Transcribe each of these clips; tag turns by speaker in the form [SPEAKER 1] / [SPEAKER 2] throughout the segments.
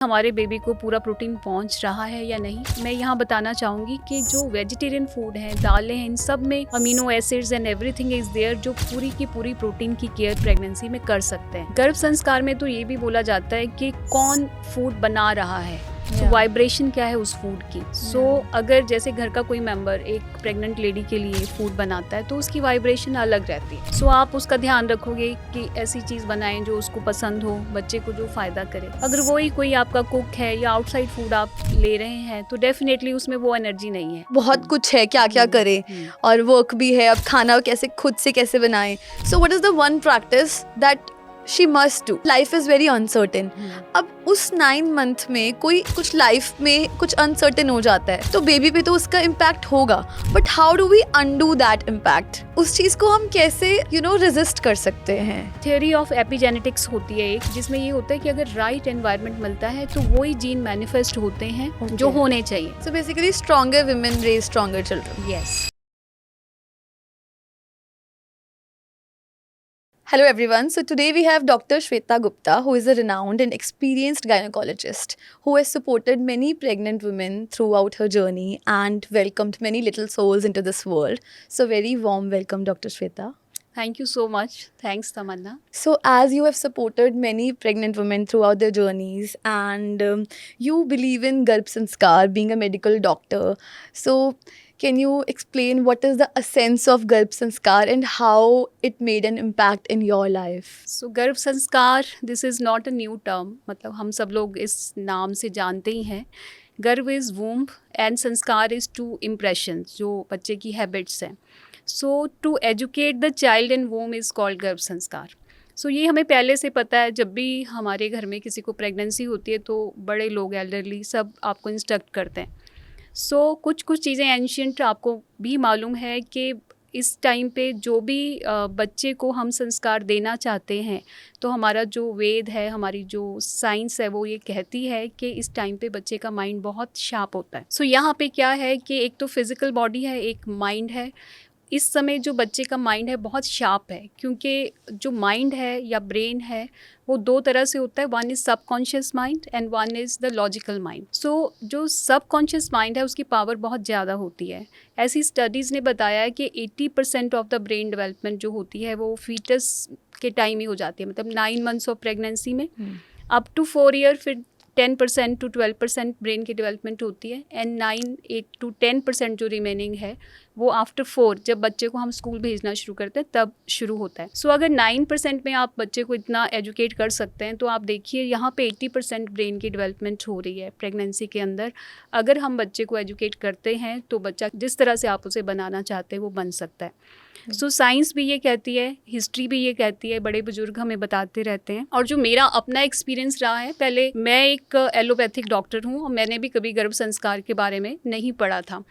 [SPEAKER 1] हमारे बेबी को पूरा प्रोटीन पहुंच रहा है या नहीं। मैं यहाँ बताना चाहूँगी कि जो वेजिटेरियन फूड है, दालें हैं, इन सब में amino acids and everything is there जो पूरी की पूरी प्रोटीन की केयर प्रेगनेंसी में कर सकते हैं। गर्भ संस्कार में तो ये भी बोला जाता है कि कौन फूड बना रहा है, वाइब्रेशन क्या है उस फूड की। अगर जैसे घर का कोई मेंबर एक प्रेग्नेंट लेडी के लिए फूड बनाता है तो उसकी वाइब्रेशन अलग रहती है। आप उसका ध्यान रखोगे कि ऐसी चीज़ बनाएं जो उसको पसंद हो, बच्चे को जो फ़ायदा करे। अगर वही कोई आपका कुक है या आउटसाइड फूड आप ले रहे हैं तो डेफिनेटली उसमें वो एनर्जी नहीं है।
[SPEAKER 2] बहुत कुछ है क्या क्या करें और वर्क भी है, अब खाना कैसे खुद से कैसे बनाएं। So what is the one practice that she must do? Life is very uncertain. अब उस 9 मंथ में कोई कुछ लाइफ में कुछ अनसर्टेन हो जाता है तो बेबी पे तो उसका इम्पैक्ट होगा, but how do we undo that impact? उस चीज़ को हम कैसे रेजिस्ट कर सकते हैं?
[SPEAKER 1] थ्योरी ऑफ एपिजेनेटिक्स होती है एक, जिसमें ये होता है कि अगर राइट एनवायरनमेंट मिलता है तो वही जीन मैनिफेस्ट होते हैं जो होने चाहिए।
[SPEAKER 2] So basically stronger women raise stronger children.
[SPEAKER 1] Yes.
[SPEAKER 2] Hello everyone. So today we have Dr. Shweta Gupta, who is a renowned and experienced gynecologist who has supported many pregnant women throughout her journey and welcomed many little souls into this world. So very warm welcome, Dr. Shweta.
[SPEAKER 1] Thank you so much. Thanks, Tamanna.
[SPEAKER 2] So as you have supported many pregnant women throughout their journeys and you believe in Garbh Sanskar, being a medical doctor. So can you explain what is the essence of Garbh Sanskar and how it made an impact in your life?
[SPEAKER 1] So गर्भ संस्कार, this is not a new term, मतलब हम सब लोग इस नाम से जानते ही हैं। Garbh is womb and sanskar is to impression, जो बच्चे की हैबिट्स हैं। So to educate the child in womb is called garbh sanskar. ये हमें पहले से पता है। जब भी हमारे घर में किसी को प्रेगनेंसी होती है तो बड़े लोग, एल्डरली, सब आपको इंस्ट्रक्ट करते हैं। कुछ चीज़ें एंशियंट आपको भी मालूम है कि इस टाइम पे जो भी बच्चे को हम संस्कार देना चाहते हैं तो हमारा जो वेद है, हमारी जो साइंस है, वो ये कहती है कि इस टाइम पे बच्चे का माइंड बहुत शार्प होता है। यहाँ पे क्या है कि एक तो फिज़िकल बॉडी है, एक माइंड है। इस समय जो बच्चे का माइंड है बहुत शार्प है, क्योंकि जो माइंड है या ब्रेन है वो 2 तरह से होता है। One is subconscious mind and one is the logical mind. जो सबकॉन्शियस माइंड है उसकी पावर बहुत ज़्यादा होती है। ऐसी स्टडीज़ ने बताया है कि 80% ऑफ द ब्रेन डेवलपमेंट जो होती है वो फीटस के टाइम ही हो जाती है, मतलब 9 मंथ्स ऑफ प्रेगनेंसी में अप टू 4 ईयर फिर 10% टू 12% ब्रेन की डेवलपमेंट होती है एंड 9-8 टू 10% जो रिमेनिंग है वो आफ्टर 4, जब बच्चे को हम स्कूल भेजना शुरू करते हैं तब शुरू होता है। अगर 9% में आप बच्चे को इतना एजुकेट कर सकते हैं तो आप देखिए यहाँ पे 80% ब्रेन की डेवलपमेंट हो रही है प्रेगनेंसी के अंदर। अगर हम बच्चे को एजुकेट करते हैं तो बच्चा जिस तरह से आप उसे बनाना चाहते हैं वो बन सकता है। साइंस भी ये कहती है, हिस्ट्री भी ये कहती है, बड़े बुजुर्ग हमें बताते रहते हैं। और जो मेरा अपना एक्सपीरियंस रहा है, पहले मैं एक एलोपैथिक डॉक्टर हूँ और मैंने भी कभी गर्भ संस्कार के बारे में नहीं पढ़ा था,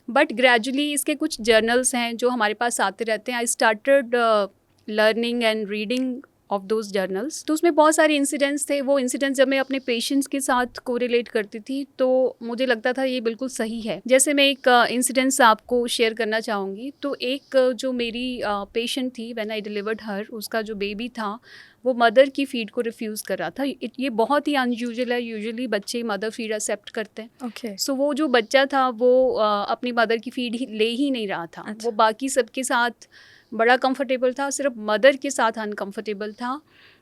[SPEAKER 1] बट ग्रेजुअली इसके कुछ जर्नल्स हैं जो हमारे पास आते रहते हैं। I started learning and reading of those journals. तो उसमें बहुत सारे इंसिडेंट्स थे। वो इंसिडेंट्स जब मैं अपने पेशेंट्स के साथ कोरिलेट करती थी तो मुझे लगता था ये बिल्कुल सही है। जैसे मैं एक इंसिडेंट्स आपको शेयर करना चाहूँगी। तो एक जो मेरी पेशेंट थी, व्हेन आई डिलीवर्ड हर, उसका जो बेबी था वो मदर की फीड को रिफ्यूज़ कर रहा था। ये बहुत ही अनयूजुअल है, यूजुअली बच्चे मदर फीड एक्सेप्ट करते हैं।
[SPEAKER 2] Okay.
[SPEAKER 1] वो जो बच्चा था वो अपनी मदर की फीड ले ही नहीं रहा था।
[SPEAKER 2] अच्छा।
[SPEAKER 1] वो बाकी सबके साथ बड़ा कंफर्टेबल था, सिर्फ मदर के साथ अनकंफर्टेबल था।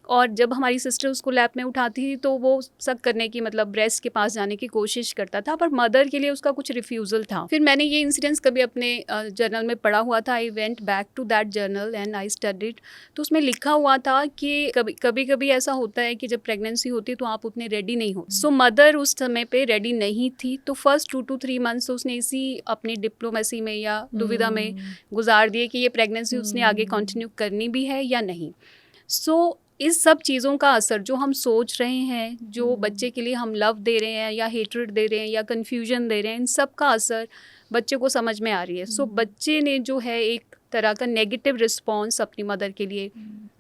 [SPEAKER 1] और जब हमारी सिस्टर उसको लैप में उठाती थी तो वो सक करने की, मतलब ब्रेस्ट के पास जाने की कोशिश करता था, पर मदर के लिए उसका कुछ रिफ्यूज़ल था। फिर मैंने ये इंसिडेंट्स कभी अपने जर्नल में पढ़ा हुआ था। I went back to that journal and I studied. तो उसमें लिखा हुआ था कि कभी ऐसा होता है कि जब प्रेगनेंसी होती है तो आप उतने रेडी नहीं हो। मदर उस समय पे रेडी नहीं थी। तो फर्स्ट 2 to 3 मंथ्स उसने इसी अपनी डिप्लोमेसी में या दुविधा में गुजार दिए कि ये प्रेगनेंसी उसने आगे कंटिन्यू करनी भी है या नहीं। इस सब चीज़ों का असर, जो हम सोच रहे हैं, जो बच्चे के लिए हम लव दे रहे हैं या हेट्रेड दे रहे हैं या कन्फ्यूजन दे रहे हैं, इन सब का असर बच्चे को समझ में आ रही है। बच्चे ने जो है एक तरह का नेगेटिव रिस्पॉन्स अपनी मदर के लिए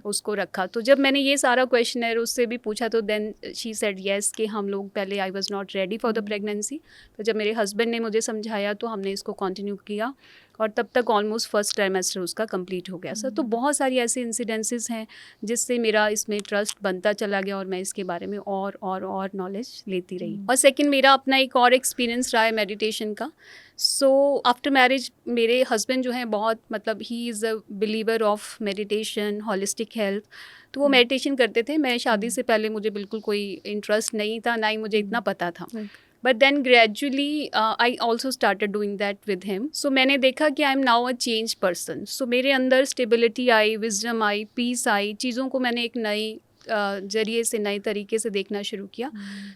[SPEAKER 1] उसको रखा। तो जब मैंने ये सारा क्वेश्चनर उससे भी पूछा तो देन शी सेड येस कि हम लोग पहले I was not ready for the pregnancy, तो जब मेरे हस्बैंड ने मुझे समझाया तो हमने इसको कंटिन्यू किया और तब तक ऑलमोस्ट फर्स्ट ट्राइमेस्टर उसका कंप्लीट हो गया सर। तो बहुत सारी ऐसे इंसिडेंसेस हैं जिससे मेरा इसमें ट्रस्ट बनता चला गया और मैं इसके बारे में और नॉलेज लेती रही। और सेकंड, मेरा अपना एक और एक्सपीरियंस रहा है मेडिटेशन का। सो आफ्टर मैरिज मेरे हस्बैंड जो हैं बहुत मतलब he is a believer of meditation, holistic health, तो वो मेडिटेशन करते थे। मैं शादी से पहले मुझे बिल्कुल कोई इंटरेस्ट नहीं था, ना ही मुझे इतना पता था। But then gradually I also started doing that with him. So मैंने देखा कि I am now a change person. So मेरे अंदर स्टेबिलिटी आई, विजडम आई, पीस आई, चीज़ों को मैंने एक नई जरिए से, नए तरीके से देखना शुरू किया।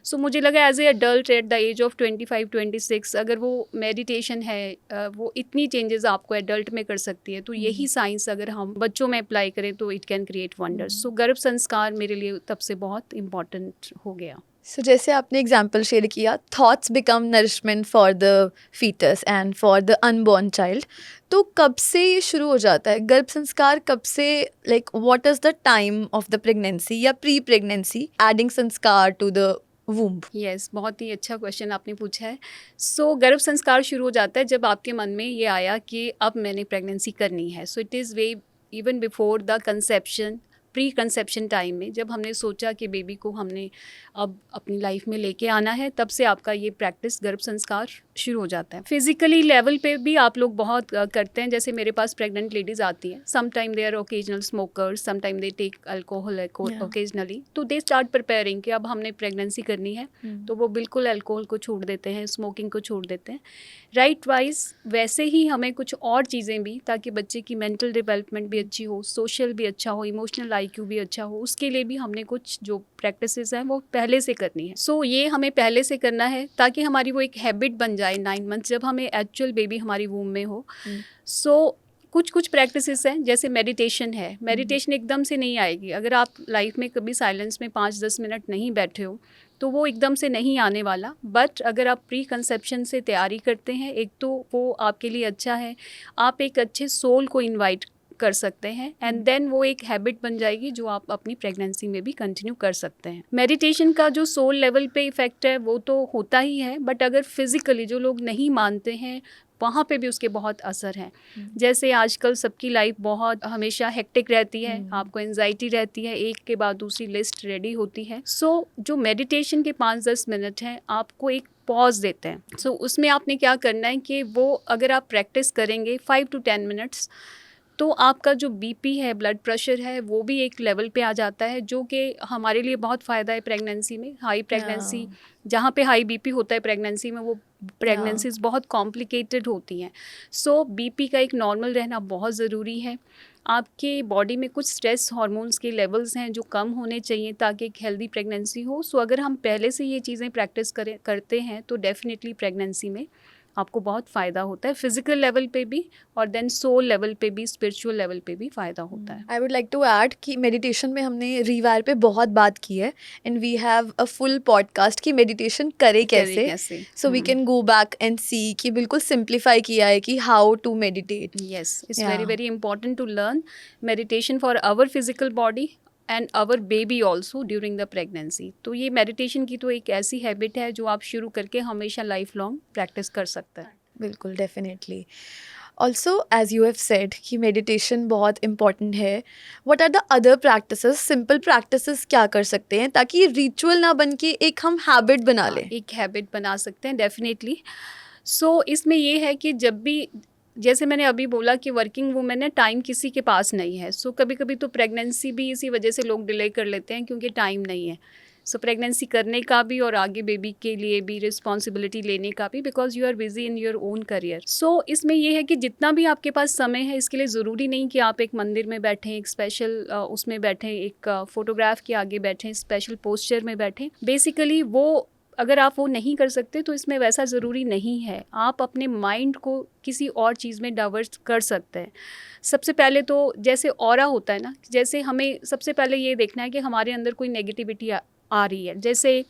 [SPEAKER 1] सो मुझे लगा as a adult at the age of 25-26 अगर वो मेडिटेशन है वो इतनी चेंजेस आपको एडल्ट में कर सकती है, तो यही साइंस अगर हम बच्चों में अप्लाई करें तो इट कैन क्रिएट वंडर्स। सो गर्भ संस्कार मेरे लिए तब से बहुत इम्पॉर्टेंट हो गया।
[SPEAKER 2] सो जैसे आपने एग्जाम्पल शेयर किया, thoughts become nourishment for the foetus and for the unborn child, तो कब से ये शुरू हो जाता है गर्भ संस्कार? कब से, like what is the time of the pregnancy या प्री प्रेगनेंसी एडिंग संस्कार टू द वूम्ब?
[SPEAKER 1] यस, बहुत ही अच्छा क्वेश्चन आपने पूछा है। सो गर्भ संस्कार शुरू हो जाता है जब आपके मन में ये आया कि अब मैंने प्रेगनेंसी करनी है। So it is way even before the conception, pre conception time में जब हमने सोचा कि बेबी को हमने अब अपनी लाइफ में लेके आना है, तब से आपका ये प्रैक्टिस गर्भ संस्कार शुरू हो जाता है। फिजिकली लेवल पे भी आप लोग बहुत करते हैं। जैसे मेरे पास प्रेग्नेंट लेडीज़ आती हैं, some time they are occasional smokers, some time they take alcohol occasionally, तो दे स्टार्ट प्रिपेयरिंग कि अब हमने प्रेगनेंसी करनी है, तो वो बिल्कुल अल्कोहल को छोड़ देते हैं, स्मोकिंग को छोड़ देते हैं। राइट वाइज वैसे ही हमें कुछ और चीज़ें भी, ताकि बच्चे की मेंटल डेवलपमेंट भी अच्छी हो, सोशल भी अच्छा हो, इमोशनल IQ भी अच्छा हो, उसके लिए भी हमने कुछ जो प्रैक्टिसेस हैं वो पहले से करनी है। सो ये हमें पहले से करना है ताकि हमारी वो एक हैबिट बन जाए 9 मंथ जब हमें एक्चुअल बेबी हमारी वूम में हो। सो कुछ प्रैक्टिसेस हैं, जैसे मेडिटेशन है। मेडिटेशन एकदम से नहीं आएगी। अगर आप लाइफ में कभी साइलेंस में 5-10 मिनट नहीं बैठे हो तो वो एकदम से नहीं आने वाला। बट अगर आप प्री कंसेप्शन से तैयारी करते हैं, एक तो वो आपके लिए अच्छा है, आप एक अच्छे सोल को इनवाइट कर सकते हैं एंड देन वो एक हैबिट बन जाएगी जो आप अपनी प्रेगनेंसी में भी कंटिन्यू कर सकते हैं। मेडिटेशन का जो सोल लेवल पे इफेक्ट है वो तो होता ही है, बट अगर फिजिकली जो लोग नहीं मानते हैं वहाँ पे भी उसके बहुत असर हैं। जैसे आजकल सबकी लाइफ बहुत हमेशा हेक्टिक रहती है, आपको एंजाइटी रहती है, एक के बाद दूसरी लिस्ट रेडी होती है। सो जो मेडिटेशन के 5-10 मिनट हैं आपको एक पॉज देते हैं। सो उसमें आपने क्या करना है कि वो अगर आप प्रैक्टिस करेंगे 5 to 10 मिनट्स, तो आपका जो BP है, ब्लड प्रेशर है, वो भी एक लेवल पे आ जाता है, जो कि हमारे लिए बहुत फ़ायदा है प्रेगनेंसी में। हाई प्रेगनेंसी जहाँ पे हाई BP होता है प्रेगनेंसी में, वो प्रेगनेंसीज बहुत कॉम्प्लिकेटेड होती हैं। सो BP का एक नॉर्मल रहना बहुत ज़रूरी है। आपके बॉडी में कुछ स्ट्रेस हार्मोन्स के लेवल्स हैं जो कम होने चाहिए ताकि एक हेल्दी प्रेगनेंसी हो। सो अगर हम पहले से ये चीज़ें प्रैक्टिस करते हैं तो डेफिनेटली प्रेगनेंसी में आपको बहुत फ़ायदा होता है, फिजिकल लेवल पे भी और देन सोल लेवल पे भी, स्पिरिचुअल लेवल पे भी फ़ायदा होता है।
[SPEAKER 2] I would like to add कि मेडिटेशन में हमने रीवायर पे बहुत बात की है and we have a full podcast कि मेडिटेशन करे कैसे। So we can go back and see कि बिल्कुल सिंप्लीफाई किया है कि how to meditate.
[SPEAKER 1] Yes, it's very very important to learn meditation for our physical body and our baby also during the pregnancy. तो ये meditation की तो एक ऐसी हैबिट है जो आप शुरू करके हमेशा लाइफ लॉन्ग प्रैक्टिस कर सकते हैं।
[SPEAKER 2] बिल्कुल, definitely. Also as you have said कि मेडिटेशन बहुत इंपॉर्टेंट है, what are the other practices, simple practices क्या कर सकते हैं ताकि रिचुअल ना बन के एक हम हैबिट बना लें?
[SPEAKER 1] एक हैबिट बना सकते हैं डेफिनेटली। सो इसमें ये है कि जब भी, जैसे मैंने अभी बोला कि वर्किंग वूमेन है, टाइम किसी के पास नहीं है। सो कभी कभी तो प्रेगनेंसी भी इसी वजह से लोग डिले कर लेते हैं क्योंकि टाइम नहीं है। सो प्रेगनेंसी करने का भी और आगे बेबी के लिए भी रिस्पॉन्सिबिलिटी लेने का भी, because you are busy in your own career. So इसमें यह है कि जितना भी आपके पास समय है, इसके लिए ज़रूरी नहीं कि आप एक मंदिर में बैठें, एक स्पेशल उसमें बैठें, एक फोटोग्राफ के आगे बैठें, स्पेशल पोस्चर में बैठें। बेसिकली वो अगर आप वो नहीं कर सकते तो इसमें वैसा ज़रूरी नहीं है। आप अपने माइंड को किसी और चीज़ में डाइवर्ट कर सकते हैं। सबसे पहले तो जैसे ऑरा होता है ना, जैसे हमें सबसे पहले ये देखना है कि हमारे अंदर कोई नेगेटिविटी आ रही है। जैसे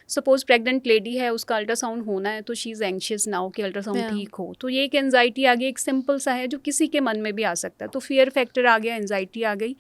[SPEAKER 1] सपोज प्रेग्नेंट लेडी है, उसका अल्ट्रासाउंड होना है तो शी इज़ एंशियस नाउ कि अल्ट्रासाउंड ठीक हो, तो ये एक एंजाइटी आ गई, एक सिंपल सा है जो किसी के मन में भी आ सकता है। तो फियर फैक्टर आ गया, एंजाइटी आ गई।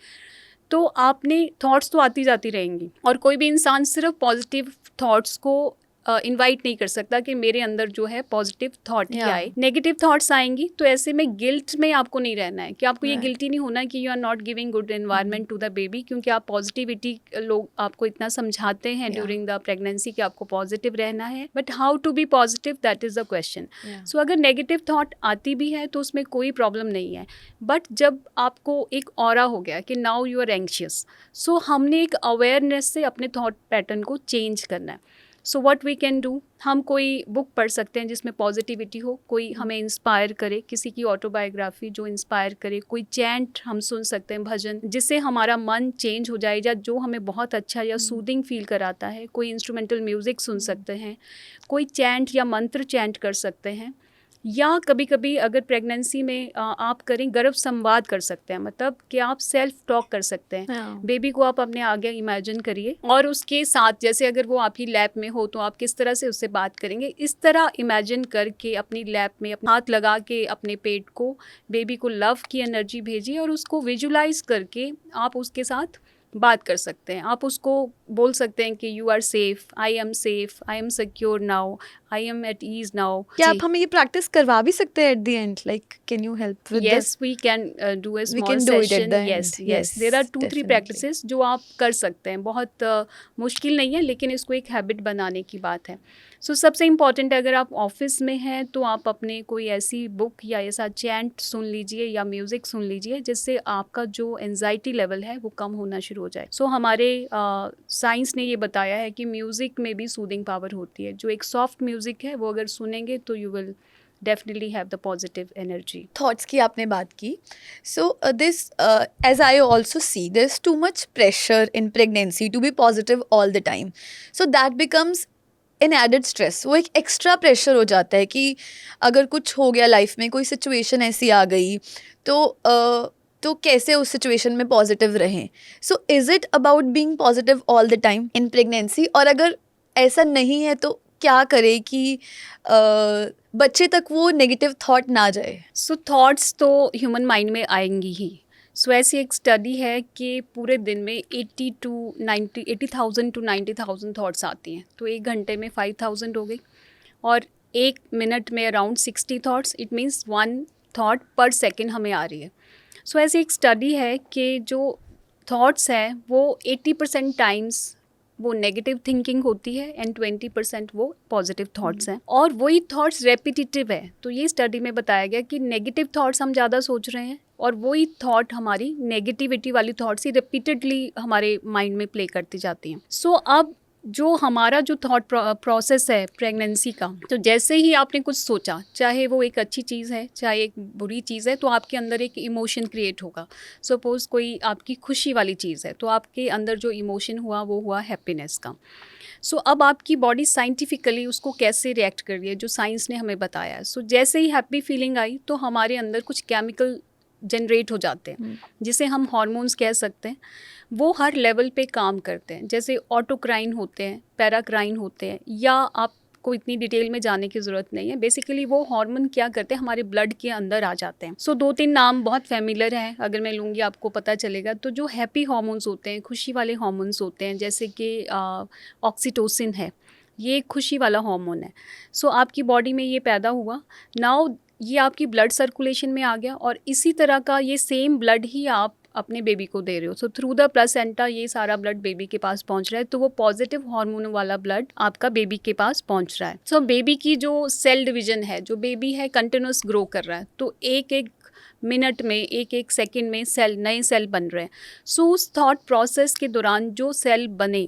[SPEAKER 1] तो आपने थॉट्स तो आती जाती रहेंगी, और कोई भी इंसान सिर्फ पॉजिटिव थॉट्स को इनवाइट नहीं कर सकता कि मेरे अंदर जो है पॉजिटिव थॉट ही आए। नेगेटिव थॉट्स आएंगी तो ऐसे में गिल्ट में आपको नहीं रहना है, कि आपको ये गिल्टी नहीं होना कि you are not giving good environment to the baby, क्योंकि आप पॉजिटिविटी, लोग आपको इतना समझाते हैं ड्यूरिंग द प्रेगनेंसी कि आपको पॉजिटिव रहना है, but how to be positive, that is the question. So अगर नेगेटिव थॉट आती भी है तो उसमें कोई प्रॉब्लम नहीं है, बट जब आपको एक ऑरा हो गया कि नाउ यू आर एंग्शियस, सो हमने एक अवेयरनेस से अपने थॉट पैटर्न को चेंज करना है। So what we can do, हम कोई बुक पढ़ सकते हैं जिसमें पॉजिटिविटी हो, कोई हमें इंस्पायर करे, किसी की ऑटोबायोग्राफी जो इंस्पायर करे, कोई चैंट हम सुन सकते हैं, भजन, जिससे हमारा मन चेंज हो जाए, या जो हमें बहुत अच्छा या सूदिंग फील कराता है, कोई इंस्ट्रूमेंटल म्यूज़िक सुन सकते हैं, कोई चैंट या मंत्र चैंट कर सकते हैं, या कभी कभी अगर प्रेगनेंसी में आप करें गर्भ संवाद कर सकते हैं, मतलब कि आप सेल्फ टॉक कर सकते हैं। बेबी को आप अपने आगे इमेजिन करिए, और उसके साथ जैसे अगर वो आपकी लैप में हो तो आप किस तरह से उससे बात करेंगे, इस तरह इमेजिन करके अपनी लैप में अपना हाथ लगा के अपने पेट को, बेबी को लव की एनर्जी भेजिए, और उसको विजुलाइज करके आप उसके साथ बात कर सकते हैं। आप उसको बोल सकते हैं कि you are safe, I am safe, I am secure now, I am at ease now.
[SPEAKER 2] क्या आप हमें ये प्रैक्टिस करवा भी सकते हैं at the end, like can you help with
[SPEAKER 1] Yes, we can do a small session. Yes, there are 2-3 practices जो आप कर सकते हैं, बहुत मुश्किल नहीं है, लेकिन इसको एक हैबिट बनाने की बात है। सो सबसे इम्पॉर्टेंट है, अगर आप ऑफिस में हैं तो आप अपने कोई ऐसी बुक या ऐसा चैंट सुन लीजिए या म्यूज़िक सुन लीजिए जिससे आपका जो एंजाइटी लेवल है वो कम होना शुरू हो जाए। सो हमारे साइंस ने ये बताया है कि म्यूज़िक में भी सूदिंग पावर होती है। जो एक सॉफ्ट म्यूज़िक है वो अगर सुनेंगे तो you will definitely have the positive energy.
[SPEAKER 2] Thoughts की आपने बात की, so this as I also see there's too much pressure in pregnancy to be positive all the time, so that becomes an added stress. वो एक extra pressure हो जाता है कि अगर कुछ हो गया लाइफ में, कोई सिचुएशन ऐसी आ गई तो कैसे उस सिचुएशन में पॉजिटिव रहें. So is it about being positive all the time in pregnancy, और अगर ऐसा नहीं है तो क्या करे कि बच्चे तक वो नेगेटिव थॉट ना जाए.
[SPEAKER 1] सो थॉट्स तो ह्यूमन माइंड में आएंगी ही. सो ऐसी एक स्टडी है कि पूरे दिन में 80,000 to 90,000 थॉट्स आती हैं. तो 1 घंटे में 5,000 हो गई, और 1 मिनट में around 60 thoughts. It means 1 thought पर सेकेंड हमें आ रही है. सो ऐसी एक स्टडी है कि जो थॉट्स हैं वो 80% टाइम्स वो नेगेटिव थिंकिंग होती है, एंड 20% वो पॉजिटिव थॉट्स हैं, और वही थॉट्स रेपिटेटिव है. तो ये स्टडी में बताया गया कि नेगेटिव थॉट्स हम ज़्यादा सोच रहे हैं, और वही थॉट हमारी नेगेटिविटी वाली थॉट्स ही रिपीटेडली हमारे माइंड में प्ले करती जाती हैं. सो अब जो हमारा जो थॉट प्रोसेस है प्रेगनेंसी का, तो जैसे ही आपने कुछ सोचा, चाहे वो एक अच्छी चीज़ है चाहे एक बुरी चीज़ है, तो आपके अंदर एक इमोशन क्रिएट होगा. सपोज़ कोई आपकी खुशी वाली चीज़ है, तो आपके अंदर जो इमोशन हुआ वो हुआ हैप्पीनेस का. सो अब आपकी बॉडी साइंटिफिकली उसको कैसे रिएक्ट कर रही है, जो साइंस ने हमें बताया है. सो जैसे ही हैप्पी फीलिंग आई तो हमारे अंदर कुछ केमिकल जनरेट हो जाते हैं, जिसे हम हार्मोन्स कह सकते हैं. वो हर लेवल पे काम करते हैं, जैसे ऑटोक्राइन होते हैं, पैराक्राइन होते हैं, या आपको इतनी डिटेल में जाने की ज़रूरत नहीं है. बेसिकली वो हार्मोन क्या करते हैं, हमारे ब्लड के अंदर आ जाते हैं. सो 2-3 नाम बहुत फेमिलर हैं, अगर मैं लूँगी आपको पता चलेगा. तो जो हैप्पी हार्मोन्स होते हैं, खुशी वाले हार्मोन्स होते हैं, जैसे कि ऑक्सीटोसिन है, ये खुशी वाला हार्मोन है. सो आपकी बॉडी में ये पैदा हुआ, नाउ ये आपकी ब्लड सर्कुलेशन में आ गया, और इसी तरह का ये सेम ब्लड ही आप अपने बेबी को दे रहे हो. सो थ्रू द प्लेसेंटा ये सारा ब्लड बेबी के पास पहुंच रहा है, तो वो पॉजिटिव हार्मोन वाला ब्लड आपका बेबी के पास पहुंच रहा है. सो बेबी की जो सेल डिवीजन है, जो बेबी है कंटिन्यूस ग्रो कर रहा है, तो एक मिनट में, एक सेकंड में नए सेल बन रहे हैं. सो उस थॉट प्रोसेस के दौरान जो सेल बने,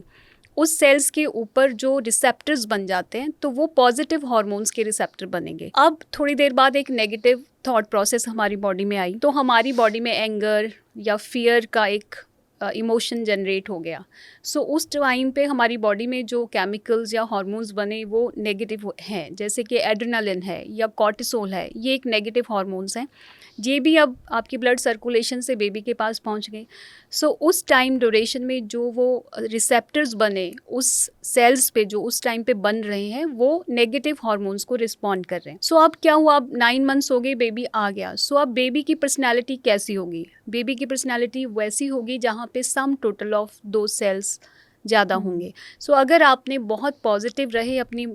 [SPEAKER 1] उस सेल्स के ऊपर जो रिसेप्टर्स बन जाते हैं, तो वो पॉजिटिव हार्मोन्स के रिसेप्टर बनेंगे. अब थोड़ी देर बाद एक नेगेटिव थॉट प्रोसेस हमारी बॉडी में आई, तो हमारी बॉडी में एंगर या फियर का एक इमोशन जनरेट हो गया. सो उस टाइम पे हमारी बॉडी में जो केमिकल्स या हार्मोन्स बने वो नेगेटिव हैं, जैसे कि एड्रेनालिन है या कॉर्टिसोल है, ये एक नेगेटिव हार्मोन्स हैं. ये भी अब आपकी ब्लड सर्कुलेशन से बेबी के पास पहुंच गए. सो उस टाइम ड्यूरेशन में जो वो रिसेप्टर्स बने उस सेल्स पे, जो उस टाइम पे बन रहे हैं, वो नेगेटिव हार्मोन्स को रिस्पॉन्ड कर रहे हैं. सो अब क्या हुआ, अब 9 मंथ्स हो गए, बेबी आ गया. सो अब बेबी की पर्सनैलिटी कैसी होगी, बेबी की पर्सनालिटी वैसी होगी जहाँ पे सम टोटल ऑफ दो सेल्स ज़्यादा होंगे। सो अगर आपने बहुत पॉजिटिव रहे अपनी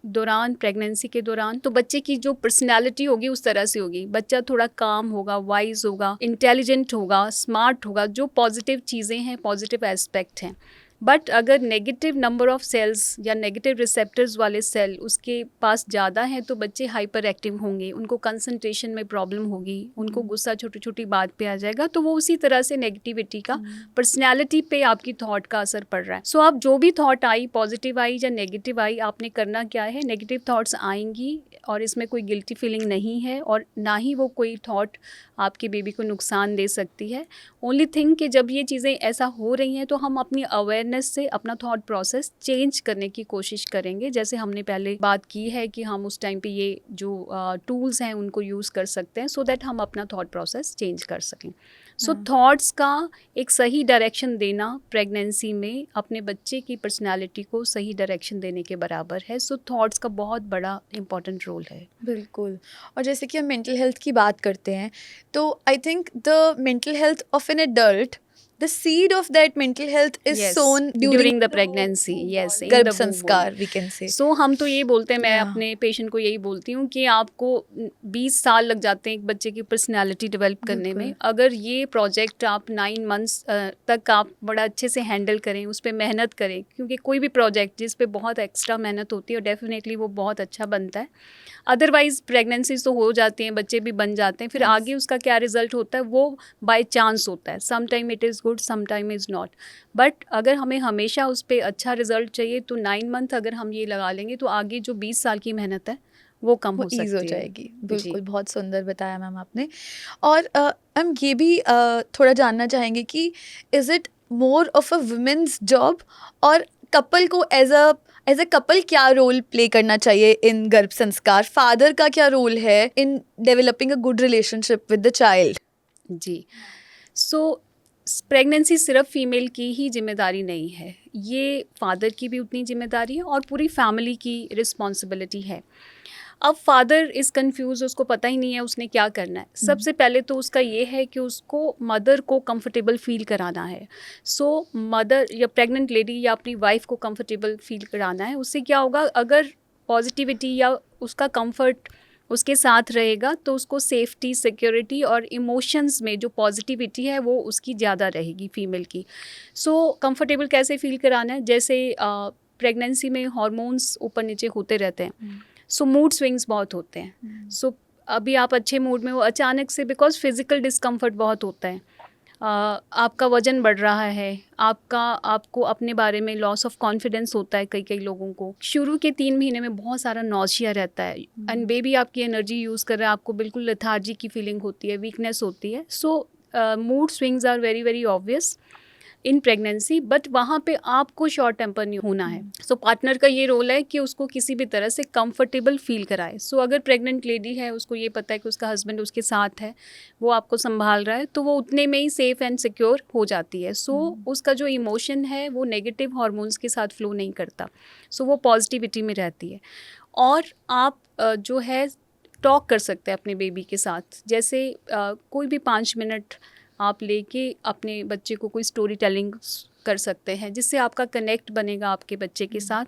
[SPEAKER 1] दौरान प्रेगनेंसी के दौरान, तो बच्चे की जो पर्सनालिटी होगी उस तरह से होगी। बच्चा थोड़ा काम होगा, वाइज होगा, इंटेलिजेंट होगा, स्मार्ट होगा, जो पॉजिटिव चीज़ें हैं, पॉजिटिव एस्पेक्ट हैं। बट अगर नेगेटिव नंबर ऑफ सेल्स या नेगेटिव रिसेप्टर्स वाले सेल उसके पास ज़्यादा हैं तो बच्चे हाइपर एक्टिव होंगे, उनको कंसंट्रेशन में प्रॉब्लम होगी, उनको गुस्सा छोटी छोटी बात पे आ जाएगा। तो वो उसी तरह से नेगेटिविटी का पर्सनैलिटी पे आपकी थॉट का असर पड़ रहा है। सो आप जो भी थॉट आई, पॉजिटिव आई या नेगेटिव आई, आपने करना क्या है, नेगेटिव थॉट्स आएंगी और इसमें कोई गिल्टी फीलिंग नहीं है और ना ही वो कोई थॉट आपके बेबी को नुकसान दे सकती है। ओनली थिंग कि जब ये चीज़ें ऐसा हो रही हैं तो हम अपनी अवेयरनेस से अपना थॉट प्रोसेस चेंज करने की कोशिश करेंगे। जैसे हमने पहले बात की है कि हम उस टाइम पे ये जो टूल्स हैं उनको यूज़ कर सकते हैं सो दैट हम अपना थॉट प्रोसेस चेंज कर सकें। सो थॉट्स का एक सही डायरेक्शन देना प्रेगनेंसी में अपने बच्चे की पर्सनालिटी को सही डायरेक्शन देने के बराबर है। सो थॉट्स का बहुत बड़ा इम्पॉर्टेंट रोल है।
[SPEAKER 2] बिल्कुल। और जैसे कि हम मेंटल हेल्थ की बात करते हैं तो I think the mental health of an adult, the seed of that mental health is sown
[SPEAKER 1] during the pregnancy, yes, in
[SPEAKER 2] गर्भ
[SPEAKER 1] the womb
[SPEAKER 2] संस्कार we can say.
[SPEAKER 1] So हम तो ये बोलते हैं, मैं
[SPEAKER 2] Yeah.
[SPEAKER 1] अपने पेशेंट को यही बोलती हूँ कि आपको 20 साल लग जाते हैं एक बच्चे की पर्सनालिटी डेवलप करने में। अगर ये प्रोजेक्ट आप 9 मंथ्स तक आप बड़ा अच्छे से हैंडल करें, उस पर मेहनत करें, क्योंकि कोई भी प्रोजेक्ट जिस पे बहुत एक्स्ट्रा मेहनत होती है और डेफिनेटली वो बहुत अच्छा बनता है। अदरवाइज प्रेगनेंसीज तो हो जाती हैं, बच्चे भी बन जाते हैं, फिर आगे उसका क्या रिजल्ट होता है वो बाय चांस होता है। Some time it is good, some time is not. But अगर हमें हमेशा उस पर अच्छा रिजल्ट चाहिए तो 9 मंथ अगर हम ये लगा लेंगे तो आगे जो 20 साल की मेहनत है वो कम हो सकती है,
[SPEAKER 2] हो जाएगी। बिल्कुल, बहुत सुंदर बताया मैम आपने। और हम ये भी थोड़ा जानना चाहेंगे कि is it more of a women's job और कपल को एज अ कपल क्या रोल प्ले करना चाहिए इन गर्भ संस्कार? फादर का क्या रोल है in developing a good relationship with the child?
[SPEAKER 1] जी, सो प्रेगनेंसी सिर्फ फीमेल की ही जिम्मेदारी नहीं है, ये फादर की भी उतनी जिम्मेदारी है और पूरी फैमिली की रिस्पॉन्सिबिलिटी है। अब फादर इज़ कंफ्यूज, उसको पता ही नहीं है उसने क्या करना है। सबसे पहले तो उसका ये है कि उसको मदर को कंफर्टेबल फील कराना है। सो मदर या प्रेग्नेंट लेडी या अपनी वाइफ को कंफर्टेबल फील कराना है। उससे क्या होगा, अगर पॉजिटिविटी या उसका कंफर्ट उसके साथ रहेगा तो उसको सेफ्टी, सिक्योरिटी और इमोशंस में जो पॉजिटिविटी है वो उसकी ज़्यादा रहेगी फीमेल की। सो कंफर्टेबल कैसे फील कराना है, जैसे प्रेगनेंसी में हार्मोन्स ऊपर नीचे होते रहते हैं, सो मूड स्विंग्स बहुत होते हैं। सो अभी आप अच्छे मूड में हो, अचानक से बिकॉज फिज़िकल डिस्कम्फर्ट बहुत होता है, आपका वज़न बढ़ रहा है, आपको अपने बारे में लॉस ऑफ कॉन्फिडेंस होता है। कई लोगों को शुरू के 3 महीने में बहुत सारा नौसिया रहता है एंड बेबी आपकी एनर्जी यूज़ कर रहा है, आपको बिल्कुल लेथार्जी की फीलिंग होती है, वीकनेस होती है। So mood swings are very very obvious in pregnancy, but वहाँ पे आपको शॉर्ट टेम्पर नहीं होना है। सो पार्टनर का ये रोल है कि उसको किसी भी तरह से कंफर्टेबल फील कराए। सो अगर प्रेग्नेंट लेडी है, उसको ये पता है कि उसका हस्बैंड उसके साथ है, वो आपको संभाल रहा है, तो वो उतने में ही सेफ एंड सिक्योर हो जाती है। सो उसका जो इमोशन है वो नेगेटिव हार्मोन्स के साथ फ्लो नहीं करता, सो वो पॉजिटिविटी में रहती है। और आप जो है टॉक कर सकते हैं अपने बेबी के साथ, जैसे कोई भी 5 मिनट आप लेके अपने बच्चे को कोई स्टोरी टेलिंग कर सकते हैं, जिससे आपका कनेक्ट बनेगा आपके बच्चे के साथ।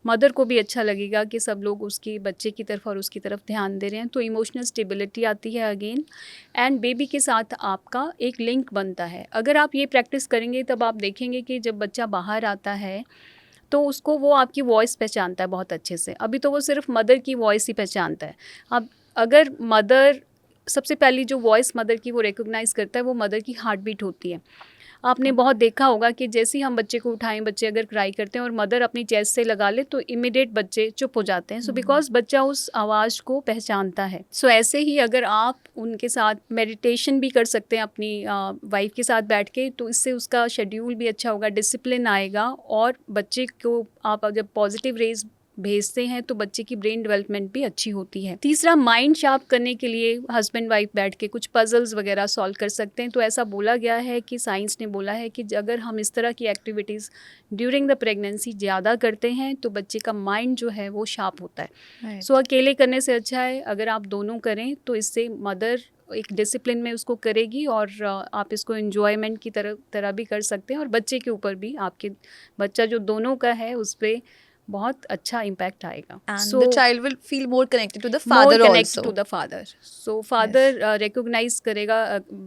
[SPEAKER 1] मदर को भी अच्छा लगेगा कि सब लोग उसके बच्चे की तरफ और उसकी तरफ ध्यान दे रहे हैं, तो इमोशनल स्टेबिलिटी आती है अगेन, एंड बेबी के साथ आपका एक लिंक बनता है। अगर आप ये प्रैक्टिस करेंगे तब आप देखेंगे कि जब बच्चा बाहर आता है तो उसको वो आपकी वॉइस पहचानता है बहुत अच्छे से। अभी तो वो सिर्फ मदर की वॉइस ही पहचानता है। अब अगर मदर, सबसे पहली जो वॉइस मदर की वो रिकॉग्नाइज़ करता है वो मदर की हार्ट बीट होती है। आपने बहुत देखा होगा कि जैसे ही हम बच्चे को उठाएं, बच्चे अगर क्राई करते हैं और मदर अपनी चेस्ट से लगा ले तो इमीडिएट बच्चे चुप हो जाते हैं। सो बिकॉज बच्चा उस आवाज़ को पहचानता है। सो ऐसे ही अगर आप उनके साथ मेडिटेशन भी कर सकते हैं अपनी वाइफ के साथ बैठ के, तो इससे उसका शेड्यूल भी अच्छा होगा, डिसिप्लिन आएगा, और बच्चे को आप जब पॉजिटिव रेज भेजते हैं तो बच्चे की ब्रेन डेवलपमेंट भी अच्छी होती है। तीसरा, माइंड शार्प करने के लिए हस्बैंड वाइफ बैठ के कुछ पजल्स वगैरह सॉल्व कर सकते हैं। तो ऐसा बोला गया है कि साइंस ने बोला है कि अगर हम इस तरह की एक्टिविटीज़ ड्यूरिंग द प्रेगनेंसी ज़्यादा करते हैं तो बच्चे का माइंड जो है वो शार्प होता है। सो अकेले करने से अच्छा है अगर आप दोनों करें, तो इससे मदर एक डिसिप्लिन में उसको करेगी और आप इसको एन्जॉयमेंट की तरह भी कर सकते हैं, और बच्चे के ऊपर भी, आपके बच्चा जो दोनों का है उस पर बहुत अच्छा इम्पैक्ट आएगा.
[SPEAKER 2] And the child will feel more connected to the father
[SPEAKER 1] more connected
[SPEAKER 2] also.
[SPEAKER 1] to the father. So father recognize करेगा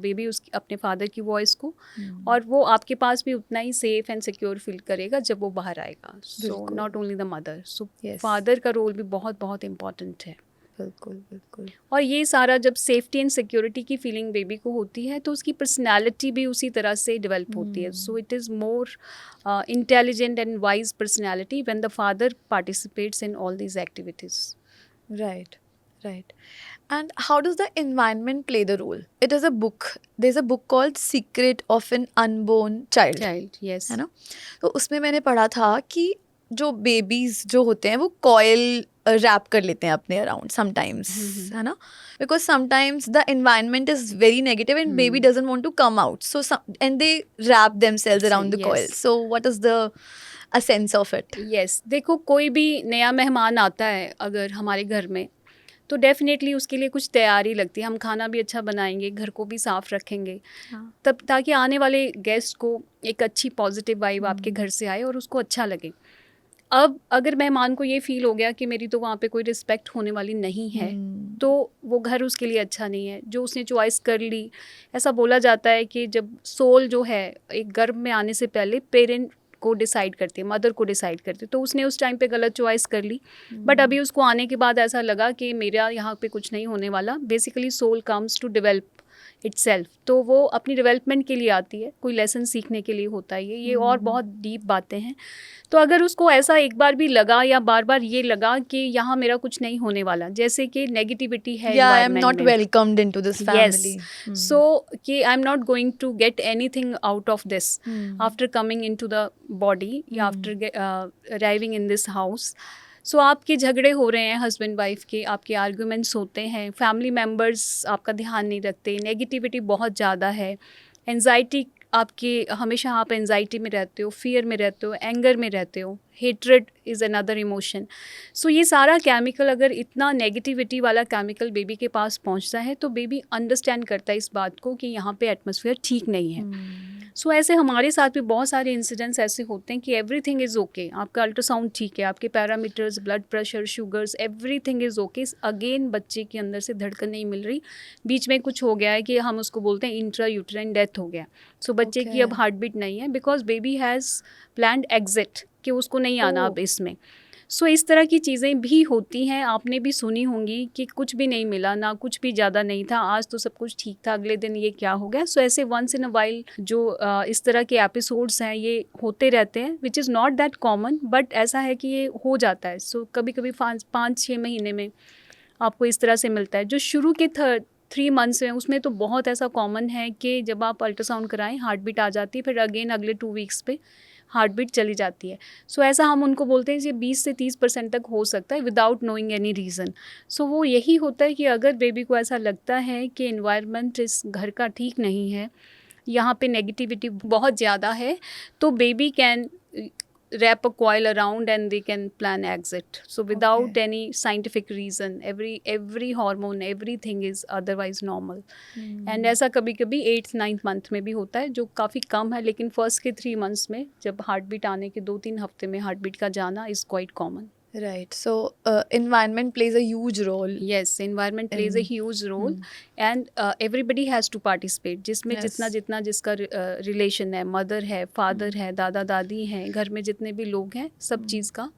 [SPEAKER 1] बेबी उसकी अपने फादर की वॉइस को, और वो आपके पास भी उतना ही सेफ एंड सिक्योर फील करेगा जब वो बाहर आएगा. So not only the mother, so father का रोल भी बहुत बहुत इम्पॉर्टेंट है.
[SPEAKER 2] बिल्कुल बिल्कुल.
[SPEAKER 1] और ये सारा जब सेफ्टी एंड सिक्योरिटी की फीलिंग बेबी को होती है तो उसकी पर्सनालिटी भी उसी तरह से डेवलप होती है. So it is more intelligent and wise personality when the father participates in all these activities.
[SPEAKER 2] Right, right. And how does the environment play the role? It is a book. There's a book called Secret of an Unborn Child.
[SPEAKER 1] Yes.
[SPEAKER 2] है ना? तो उसमें मैंने पढ़ा था कि जो babies जो होते हैं वो कॉयल रैप कर लेते हैं अपने अराउंड समटाइम्स, है ना? Because sometimes the environment is very negative and baby doesn't want to come out, so and they wrap themselves around the coil. So what is the a sense of it?
[SPEAKER 1] Yes, देखो कोई भी नया मेहमान आता है अगर हमारे घर में, तो डेफिनेटली उसके लिए कुछ तैयारी लगती है. हम खाना भी अच्छा बनाएंगे, घर को भी साफ़ रखेंगे, तब ताकि आने वाले गेस्ट को एक अच्छी पॉजिटिव वाइब आपके घर से आए और उसको अच्छा लगे. अब अगर मेहमान को ये फील हो गया कि मेरी तो वहाँ पे कोई रिस्पेक्ट होने वाली नहीं है, तो वो घर उसके लिए अच्छा नहीं है. जो उसने चॉइस कर ली, ऐसा बोला जाता है कि जब सोल जो है एक गर्भ में आने से पहले पेरेंट को डिसाइड करती है, मदर को डिसाइड करती है, तो उसने उस टाइम पे गलत चॉइस कर ली. बट अभी उसको आने के बाद ऐसा लगा कि मेरा यहाँ पे कुछ नहीं होने वाला. Basically soul comes to develop itself, तो वो अपनी डेवलपमेंट के लिए आती है, कोई लेसन सीखने के लिए होता है ये और बहुत डीप बातें हैं. तो अगर उसको ऐसा एक बार भी लगा या बार बार ये लगा कि यहाँ मेरा कुछ नहीं होने वाला, जैसे कि नेगेटिविटी है,
[SPEAKER 2] I am not welcomed into this family,
[SPEAKER 1] so कि I am not going to get anything out of this after coming into the body या after arriving in this house. So आपके झगड़े हो रहे हैं हस्बैंड वाइफ के, आपके arguments होते हैं, फैमिली मेम्बर्स आपका ध्यान नहीं रखते, नेगेटिविटी बहुत ज़्यादा है, एंजाइटी आपकी, हमेशा आप एंजाइटी में रहते हो, फियर में रहते हो, एंगर में रहते हो, हेट्रेड इज़ अनदर इमोशन. सो ये सारा केमिकल, अगर इतना नेगेटिविटी वाला केमिकल बेबी के पास पहुंचता है तो बेबी अंडरस्टैंड करता है इस बात को कि यहाँ पे एटमॉस्फेयर ठीक नहीं है. सो ऐसे हमारे साथ भी बहुत सारे इंसिडेंट्स ऐसे होते हैं कि एवरीथिंग इज़ ओके, आपका अल्ट्रासाउंड ठीक है, आपके parameters, blood pressure, sugars, everything is okay. Again बच्चे के अंदर से धड़कन नहीं मिल रही, बीच में कुछ हो गया है कि हम उसको बोलते हैं इंट्रा यूट्राइन डेथ हो गया. सो बच्चे की अब हार्ट बीट नहीं है because baby has planned exit, कि उसको नहीं आना अब इसमें. सो इस तरह की चीज़ें भी होती हैं. आपने भी सुनी होंगी कि कुछ भी नहीं मिला, ना कुछ भी ज़्यादा नहीं था, आज तो सब कुछ ठीक था, अगले दिन ये क्या हो गया. सो ऐसे वंस इन अ वाइल जो इस तरह के एपिसोड्स हैं ये होते रहते हैं, which is not that common, but ऐसा है कि ये हो जाता है. सो कभी कभी 5-6 महीने में आपको इस तरह से मिलता है. जो शुरू के 3 मंथ्स हैं उसमें तो बहुत ऐसा कॉमन है कि जब आप अल्ट्रासाउंड कराएं हार्ट बीट आ जाती है, फिर अगेन अगले 2 वीक्स पे हार्ट बीट चली जाती है. सो ऐसा हम उनको बोलते हैं कि 20 से 30% तक हो सकता है विदाउट नोइंग एनी रीज़न. सो वो यही होता है कि अगर बेबी को ऐसा लगता है कि एनवायरनमेंट इस घर का ठीक नहीं है, यहाँ पे नेगेटिविटी बहुत ज़्यादा है, तो baby can wrap a coil around and they can plan exit. So without any scientific reason, every hormone, everything is otherwise normal. And ऐसा कभी कभी 8th-9th month में भी होता है, जो काफ़ी कम है, लेकिन फर्स्ट के 3 months में जब हार्ट बीट आने के 2-3 हफ्ते में हार्ट बीट का जाना is quite common.
[SPEAKER 2] Right. So environment plays a huge role.
[SPEAKER 1] Yes, environment plays a huge role. And everybody has to participate. जिसमें जितना जिसका रिलेशन है, मदर है, फादर है, दादा दादी हैं, घर में जितने भी लोग हैं, सब चीज़ का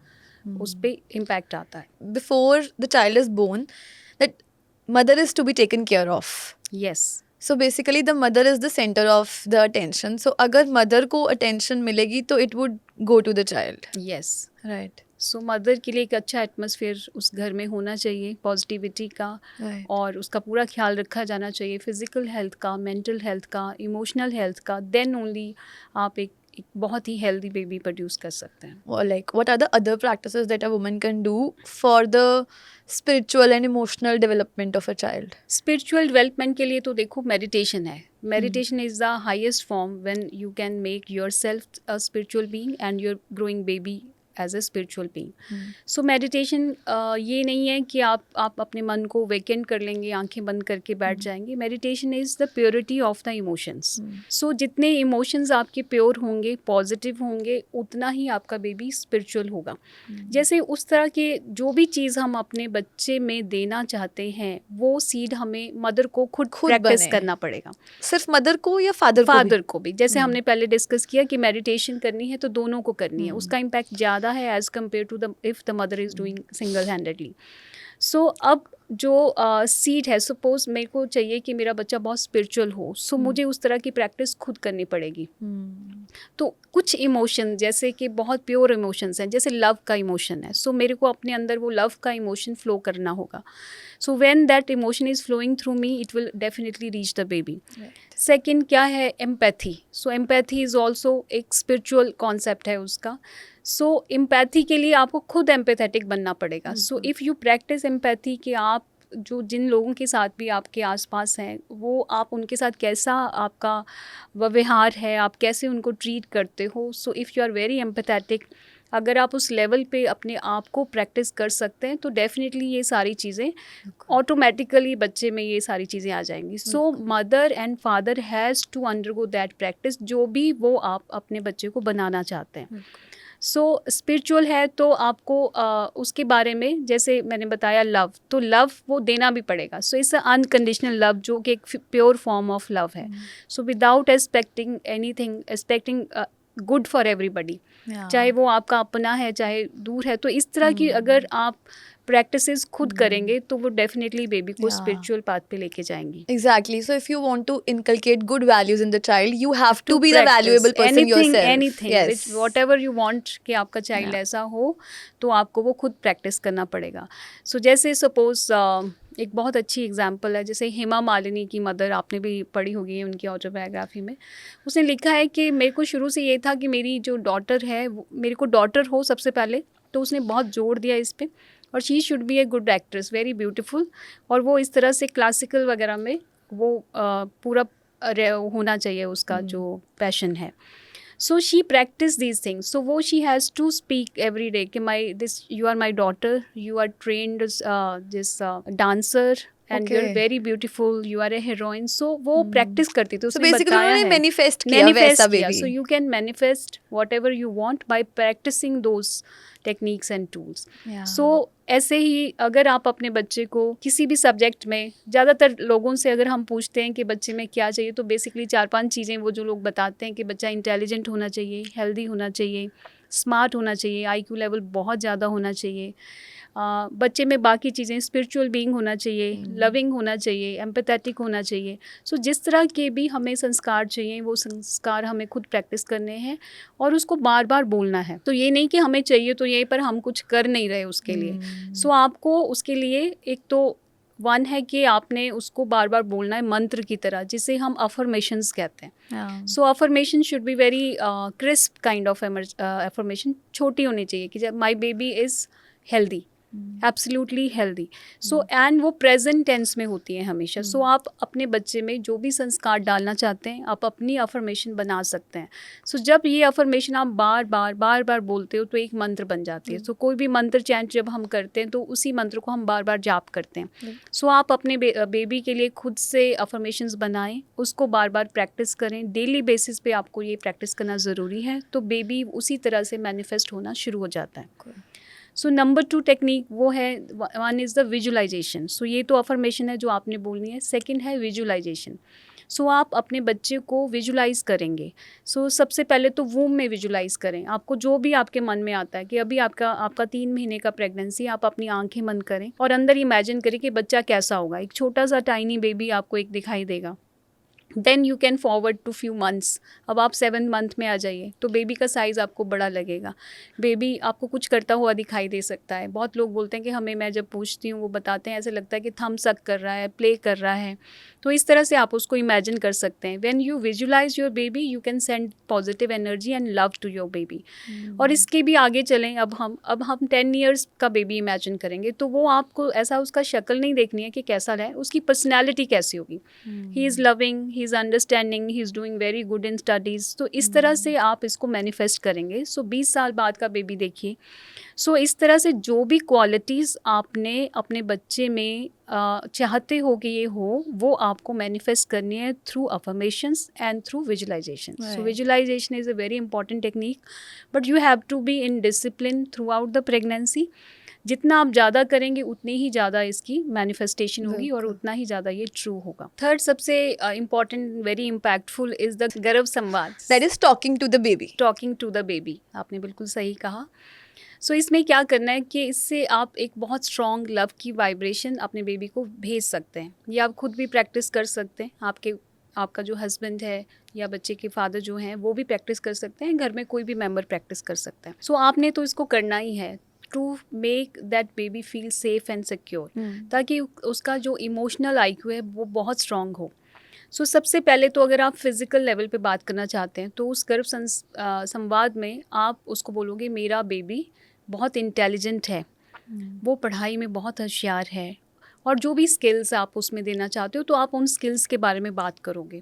[SPEAKER 1] उस पर इम्पैक्ट आता है.
[SPEAKER 2] Before the child is born, that mother is to be taken care of.
[SPEAKER 1] Yes.
[SPEAKER 2] So basically the mother is the center of the attention. So अगर mother को attention मिलेगी तो it would go to the child.
[SPEAKER 1] Yes.
[SPEAKER 2] Right.
[SPEAKER 1] So mother के लिए एक अच्छा atmosphere उस घर में होना चाहिए, पॉजिटिविटी का, और उसका पूरा ख्याल रखा जाना चाहिए, फिज़िकल हेल्थ का, मेंटल हेल्थ का, इमोशनल हेल्थ का. देन ओनली आप एक बहुत ही हेल्दी बेबी प्रोड्यूस कर सकते हैं.
[SPEAKER 2] Or like what are the other practices that a woman can do for the spiritual and emotional development of a child?
[SPEAKER 1] Spiritual development के लिए तो देखो मेडिटेशन है. Meditation is the highest form when you can make your self a spiritual being and your growing baby as a spiritual being. So meditation ये नहीं है कि आप अपने मन को वेकेंट कर लेंगे, आंखें बंद करके बैठ जाएंगे. Meditation is the purity of the emotions. So जितने इमोशंस आपके प्योर होंगे, पॉजिटिव होंगे, उतना ही आपका बेबी स्पिरिचुअल होगा. जैसे उस तरह के जो भी चीज़ हम अपने बच्चे में देना चाहते हैं, वो सीड हमें मदर को खुद प्रैक्टिस करना पड़ेगा.
[SPEAKER 2] सिर्फ मदर को या फादर
[SPEAKER 1] को भी. जैसे हमने पहले डिस्कस किया कि मेडिटेशन करनी है तो दोनों को करनी है. उसका इम्पैक्ट ज़्यादा है as compare to the if the mother is doing single handedly. So अब जो सीड है, सपोज मेरे को चाहिए कि मेरा बच्चा बहुत स्पिरिचुअल हो, सो मुझे उस तरह की प्रैक्टिस खुद करनी पड़ेगी. तो कुछ इमोशन जैसे कि बहुत प्योर इमोशंस हैं, जैसे लव का इमोशन है, सो मेरे को अपने अंदर वो लव का इमोशन फ्लो करना होगा. So when that emotion is flowing through me, it will definitely reach the baby. Second क्या है, empathy. So empathy is also एक स्पिरिचुअल कॉन्सेप्ट है उसका. सो एम्पैथी के लिए आपको खुद एम्पैथेटिक बनना पड़ेगा. सो इफ़ यू प्रैक्टिस एम्पैथी कि आप जो जिन लोगों के साथ भी आपके आसपास हैं, वो आप उनके साथ कैसा आपका व्यवहार है, आप कैसे उनको ट्रीट करते हो. So if you are very empathetic, अगर आप उस लेवल पे अपने आप को प्रैक्टिस कर सकते हैं तो डेफिनेटली ये सारी चीज़ें ऑटोमेटिकली बच्चे में ये सारी चीज़ें आ जाएंगी. So mother and father has to undergo that practice, जो भी वो आप अपने बच्चे को बनाना चाहते हैं. सो स्पिरिचुअल है तो आपको उसके बारे में, जैसे मैंने बताया लव, तो लव वो देना भी पड़ेगा. सो इट्स अनकंडीशनल लव, जो कि एक प्योर फॉर्म ऑफ लव है. So without expecting anything, expecting good for everybody, चाहे वो आपका अपना है चाहे दूर है. तो इस तरह की अगर आप प्रैक्टिसेस खुद करेंगे तो वो डेफिनेटली बेबी को स्पिरिचुअल पाथ पे लेके जाएंगी.
[SPEAKER 2] Exactly. So if you want to inculcate good values in the child, you have to be the valuable person yourself.
[SPEAKER 1] Anything,
[SPEAKER 2] Yes.
[SPEAKER 1] whatever you want कि आपका चाइल्ड ऐसा हो, तो आपको वो खुद प्रैक्टिस करना पड़ेगा. सो जैसे सपोज एक बहुत अच्छी एग्जांपल है, जैसे हेमा मालिनी की मदर, आपने भी पढ़ी होगी उनकी ऑटोबायोग्राफी में. उसने लिखा है कि मेरे को शुरू से ये था कि मेरी जो डॉटर है, मेरे को डॉटर हो सबसे पहले, तो उसने बहुत जोर दिया इस पे, और she should be a good actress, very beautiful. और वो इस तरह से क्लासिकल वगैरह में वो पूरा होना चाहिए उसका जो पैशन है. So she practice these things. So वो she has to speak every day कि my this, you are my daughter, you are trained this dancer and you are very beautiful, you are a heroine. So वो practice करती थी.
[SPEAKER 2] So basically उन्होंने manifest किया वैसा baby.
[SPEAKER 1] So you can manifest whatever you want by practicing those techniques and tools. So ऐसे ही अगर आप अपने बच्चे को किसी भी सब्जेक्ट में, ज़्यादातर लोगों से अगर हम पूछते हैं कि बच्चे में क्या चाहिए, तो बेसिकली 4-5 चीज़ें वो जो लोग बताते हैं कि बच्चा इंटेलिजेंट होना चाहिए, हेल्दी होना चाहिए, स्मार्ट होना चाहिए, IQ लेवल बहुत ज़्यादा होना चाहिए, बच्चे में बाकी चीज़ें, स्पिरिचुअल बीइंग होना चाहिए, लविंग होना चाहिए, एम्पैथेटिक होना चाहिए. सो जिस तरह के भी हमें संस्कार चाहिए, वो संस्कार हमें खुद प्रैक्टिस करने हैं और उसको बार बार बोलना है. तो ये नहीं कि हमें चाहिए तो ये पर हम कुछ कर नहीं रहे उसके लिए. सो आपको उसके लिए एक तो वन है कि आपने उसको बार बार बोलना है मंत्र की तरह, जिसे हम अफर्मेशंस कहते हैं. So affirmation should be very crisp kind of affirmation, छोटी होनी चाहिए कि जब my baby is healthy, absolutely healthy. So and वो प्रेजेंट टेंस में होती है हमेशा. सो आप अपने बच्चे में जो भी संस्कार डालना चाहते हैं, आप अपनी अफर्मेशन बना सकते हैं. सो जब ये अफर्मेशन आप बार बार बोलते हो तो एक मंत्र बन जाती है. सो कोई भी मंत्र चैंट जब हम करते हैं तो उसी मंत्र को हम बार बार जाप करते हैं. सो आप अपने बेबी के लिए खुद से अफर्मेशंस बनाएं, उसको बार बार प्रैक्टिस करें. डेली बेसिस पे आपको ये प्रैक्टिस करना ज़रूरी है, तो बेबी उसी तरह से मैनिफेस्ट होना शुरू हो जाता है. सो नंबर 2 टेक्निक वो है, वन इज़ द विजुलाइजेशन. सो ये तो अफर्मेशन है जो आपने बोलनी है. सेकंड है विजुलाइजेशन. सो आप अपने बच्चे को विजुलाइज़ करेंगे. सो सबसे पहले तो वूम में विजुलाइज़ करें. आपको जो भी आपके मन में आता है कि अभी आपका 3 महीने का प्रेगनेंसी, आप अपनी आंखें बंद करें और अंदर इमेजिन करें कि बच्चा कैसा होगा. एक छोटा सा टाइनी बेबी आपको एक दिखाई देगा. Then you can forward to few months. अब आप 7 मंथ में आ जाइए तो बेबी का साइज़ आपको बड़ा लगेगा. बेबी आपको कुछ करता हुआ दिखाई दे सकता है. बहुत लोग बोलते हैं कि हमें, मैं जब पूछती हूँ वो बताते हैं ऐसे लगता है कि थम सक कर रहा है, प्ले कर रहा है. तो इस तरह से आप उसको इमेजिन कर सकते हैं. When you visualise your baby, you can send positive energy and love to your baby. और इसके भी आगे चलें, अब हम 10 ईयर्स का बेबी इमेजिन करेंगे, तो वो आपको ऐसा उसका शक्ल नहीं देखनी है कि कैसा है, उसकी पर्सनैलिटी कैसी होगी. He is loving, he is understanding, he is doing very good in studies. तो इस तरह से आप इसको मैनिफेस्ट करेंगे। सो 20 साल बाद का बेबी देखिए। सो इस तरह से जो भी क्वालिटीज़ आपने अपने बच्चे में चाहते हो कि ये हो, वो आपको मैनिफेस्ट करनी है through affirmations and through visualisation. So
[SPEAKER 2] Right.
[SPEAKER 1] Visualisation is a very important technique, but you have to be in discipline throughout the pregnancy. जितना आप ज़्यादा करेंगे उतनी ही ज़्यादा इसकी मैनिफेस्टेशन होगी और
[SPEAKER 2] बिल्कुल।
[SPEAKER 1] उतना ही ज़्यादा ये ट्रू होगा। थर्ड सबसे important, very impactful is the garbh samvad,
[SPEAKER 2] That is talking to the baby.
[SPEAKER 1] Talking to the baby. आपने बिल्कुल सही कहा। सो इसमें क्या करना है कि इससे आप एक बहुत स्ट्रॉन्ग लव की वाइब्रेशन अपने बेबी को भेज सकते हैं। ये आप खुद भी प्रैक्टिस कर सकते हैं, आपका जो हस्बैंड है या बच्चे के फादर जो हैं वो भी प्रैक्टिस कर सकते हैं, घर में कोई भी मेंबर प्रैक्टिस कर सकता है। सो आपने तो इसको करना ही है to make that baby feel safe and secure, ताकि उसका जो इमोशनल आईक्यू है वो बहुत स्ट्रॉन्ग हो। सो सबसे पहले तो अगर आप फिज़िकल लेवल पे बात करना चाहते हैं तो उस गर्भ संवाद में आप उसको बोलोगे मेरा बेबी बहुत इंटेलिजेंट है, वो पढ़ाई में बहुत होशियार है, और जो भी स्किल्स आप उसमें देना चाहते हो तो आप उन स्किल्स के बारे में बात करोगे।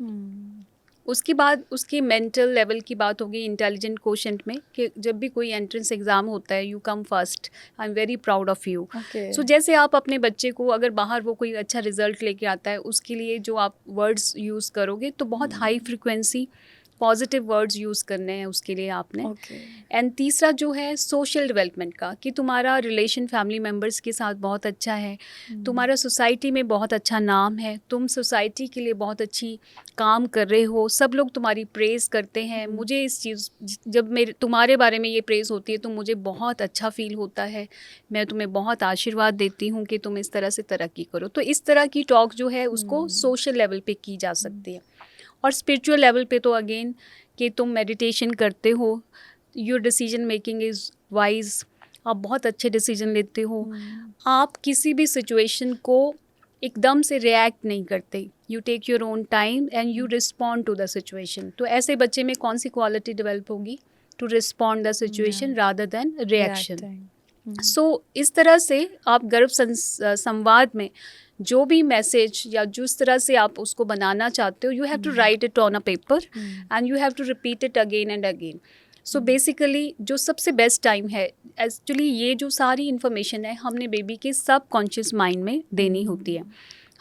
[SPEAKER 1] उसके बाद उसकी मेंटल लेवल की बात होगी इंटेलिजेंट कोशेंट में, कि जब भी कोई एंट्रेंस एग्ज़ाम होता है, you come first, I am very proud of you.
[SPEAKER 2] Okay.
[SPEAKER 1] सो जैसे आप अपने बच्चे को अगर बाहर वो कोई अच्छा रिजल्ट लेके आता है, उसके लिए जो आप वर्ड्स यूज़ करोगे तो बहुत high frequency positive words use करने हैं उसके लिए आपने।
[SPEAKER 2] Okay.
[SPEAKER 1] एंड तीसरा जो है सोशल डेवलपमेंट का, कि तुम्हारा रिलेशन फैमिली मेम्बर्स के साथ बहुत अच्छा है, तुम्हारा सोसाइटी में बहुत अच्छा नाम है, तुम सोसाइटी के लिए बहुत अच्छी काम कर रहे हो, सब लोग तुम्हारी प्रेज़ करते हैं। मुझे इस चीज़, जब मेरे तुम्हारे बारे में ये प्रेज़ होती है तो मुझे बहुत अच्छा फ़ील होता है, मैं तुम्हें बहुत आशीर्वाद देती हूँ कि तुम इस तरह से तरक्की करो। तो इस तरह की टॉक जो है उसको सोशल लेवल पे की जा सकती है। और स्पिरिचुअल लेवल पे तो अगेन कि तुम मेडिटेशन करते हो, your decision making is wise, आप बहुत अच्छे डिसीजन लेते हो, आप किसी भी सिचुएशन को एकदम से रिएक्ट नहीं करते, you take your own time and you respond to the situation. तो ऐसे बच्चे में कौन सी क्वालिटी डेवलप होगी? To respond the situation rather than reaction. So इस तरह से आप गर्भ संवाद में जो भी मैसेज या जिस तरह से आप उसको बनाना चाहते हो, you have to write it on a paper and you have to repeat it again and again. So basically जो सबसे बेस्ट टाइम है, एक्चुअली ये जो सारी इन्फॉर्मेशन है हमने बेबी के सब कॉन्शियस माइंड में देनी होती है।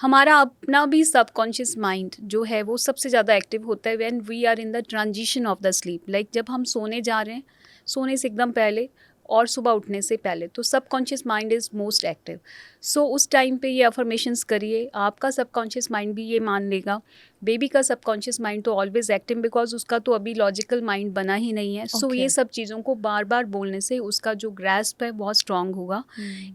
[SPEAKER 1] हमारा अपना भी सब कॉन्शियस माइंड जो है वो सबसे ज़्यादा एक्टिव होता है when we are in the transition of the sleep. Like जब हम सोने जा रहे हैं, सोने से एकदम पहले और सुबह उठने से पहले, तो subconscious mind is most active. So उस टाइम पे ये अफर्मेशंस करिए, आपका सबकॉन्शियस माइंड भी ये मान लेगा। बेबी का सबकॉन्शियस माइंड तो ऑलवेज एक्टिव, बिकॉज उसका तो अभी लॉजिकल माइंड बना ही नहीं है। सो ये सब चीज़ों को बार बार बोलने से उसका जो ग्रैस्प है बहुत स्ट्रांग होगा।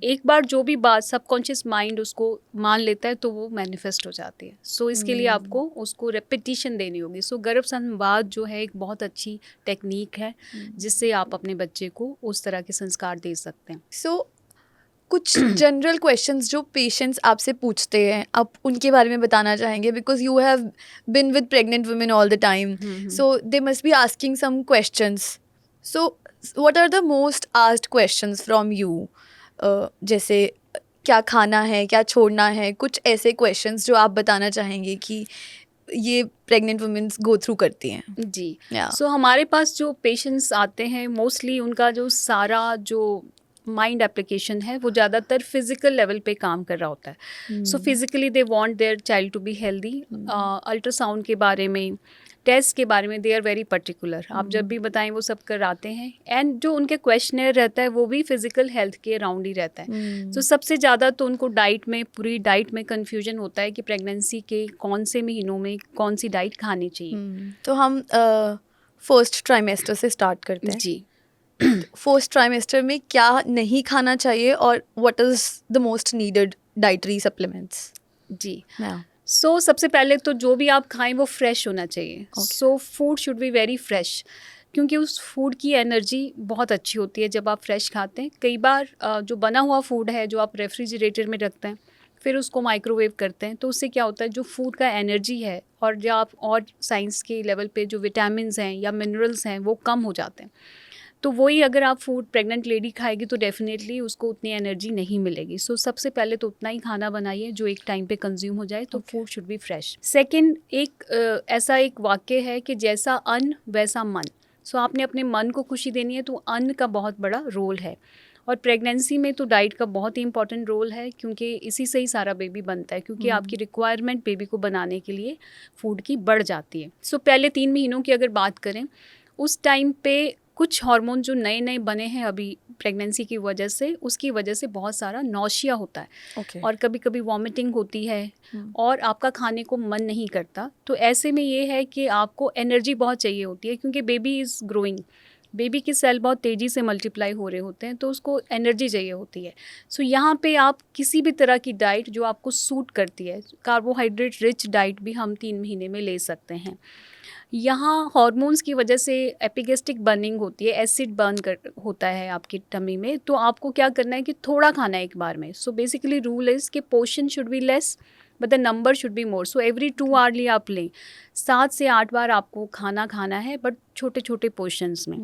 [SPEAKER 1] एक बार जो भी बात सबकॉन्शियस माइंड उसको मान लेता है तो वो मैनिफेस्ट हो जाती है। सो इसके लिए आपको उसको रेपिटिशन देनी होगी। सो गर्भ संवाद जो है एक बहुत अच्छी टेक्निक है जिससे आप अपने बच्चे को उस तरह के संस्कार दे सकते हैं।
[SPEAKER 2] सो कुछ जनरल क्वेश्चंस जो पेशेंट्स आपसे पूछते हैं, आप उनके बारे में बताना चाहेंगे? Because you have been with pregnant women all the time, so they must be asking some questions. So what are the most asked questions from you? जैसे क्या खाना है, क्या छोड़ना है, कुछ ऐसे क्वेश्चंस जो आप बताना चाहेंगे कि ये प्रेग्नेंट वुमेन्स गो थ्रू करती हैं?
[SPEAKER 1] जी।
[SPEAKER 2] Yeah.
[SPEAKER 1] सो हमारे पास जो पेशेंट्स आते हैं मोस्टली उनका जो सारा जो माइंड एप्लीकेशन है वो ज़्यादातर फिजिकल लेवल पे काम कर रहा होता है। So physically they want their child to be healthy. Ultrasound के बारे में, टेस्ट के बारे में दे आर वेरी पर्टिकुलर। आप जब भी बताएं वो सब कराते हैं। एंड जो उनके क्वेश्चनर रहता है वो भी फिजिकल हेल्थ के अराउंड ही रहता है। तो सबसे ज़्यादा तो उनको डाइट में, पूरी डाइट में कन्फ्यूजन होता है कि प्रेगनेंसी के कौन से महीनों में कौन सी डाइट खानी चाहिए।
[SPEAKER 2] तो हम फर्स्ट ट्राइमेस्टर से स्टार्ट करते हैं।
[SPEAKER 1] जी।
[SPEAKER 2] फर्स्ट ट्राइमेस्टर में क्या नहीं खाना चाहिए और what is the most needed dietary supplements?
[SPEAKER 1] जी। सो सबसे पहले तो जो भी आप खाएं वो फ्रेश होना चाहिए। So food should be very fresh, क्योंकि उस फूड की एनर्जी बहुत अच्छी होती है जब आप फ्रेश खाते हैं। कई बार जो बना हुआ फूड है जो आप रेफ्रिजरेटर में रखते हैं फिर उसको माइक्रोवेव करते हैं, तो उससे क्या होता है जो फूड का एनर्जी है और जो आप और साइंस के लेवल पे जो विटामिन्स हैं या मिनरल्स हैं वो कम हो जाते हैं। तो वही अगर आप फूड प्रेग्नेंट लेडी खाएगी तो डेफिनेटली उसको उतनी एनर्जी नहीं मिलेगी. सो सबसे पहले तो उतना ही खाना बनाइए जो एक टाइम पे कंज्यूम हो जाए. तो food should be fresh. Second, ऐसा एक वाक्य है कि जैसा अन्न वैसा मन. सो आपने अपने मन को खुशी देनी है तो अन्न का बहुत बड़ा रोल है. और प्रेगनेंसी में तो डाइट का बहुत ही इंपॉर्टेंट रोल है, क्योंकि इसी से ही सारा बेबी बनता है, क्योंकि आपकी रिक्वायरमेंट बेबी को बनाने के लिए फूड की बढ़ जाती है. सो पहले 3 महीनों की अगर बात करें, उस टाइम पे कुछ हार्मोन जो नए नए बने हैं अभी प्रेगनेंसी की वजह से, उसकी वजह से बहुत सारा नौशिया होता है. और कभी कभी वॉमिटिंग होती है और आपका खाने को मन नहीं करता. तो ऐसे में ये है कि आपको एनर्जी बहुत चाहिए होती है, क्योंकि बेबी इज़ ग्रोइंग. बेबी के सेल बहुत तेज़ी से मल्टीप्लाई हो रहे होते हैं, तो उसको एनर्जी चाहिए होती है. सो यहाँ पे आप किसी भी तरह की डाइट जो आपको सूट करती है, कार्बोहाइड्रेट रिच डाइट भी हम 3 महीने में ले सकते हैं. यहाँ हार्मोन्स की वजह से एपिगेस्टिक बर्निंग होती है, एसिड होता है आपकी टमी में. तो आपको क्या करना है कि थोड़ा खाना है एक बार में. सो बेसिकली रूल इज़ कि portion should be less but the number should be more. So every 2 hourly आप लें, 7 से 8 बार आपको खाना है, बट छोटे छोटे पोर्शंस में.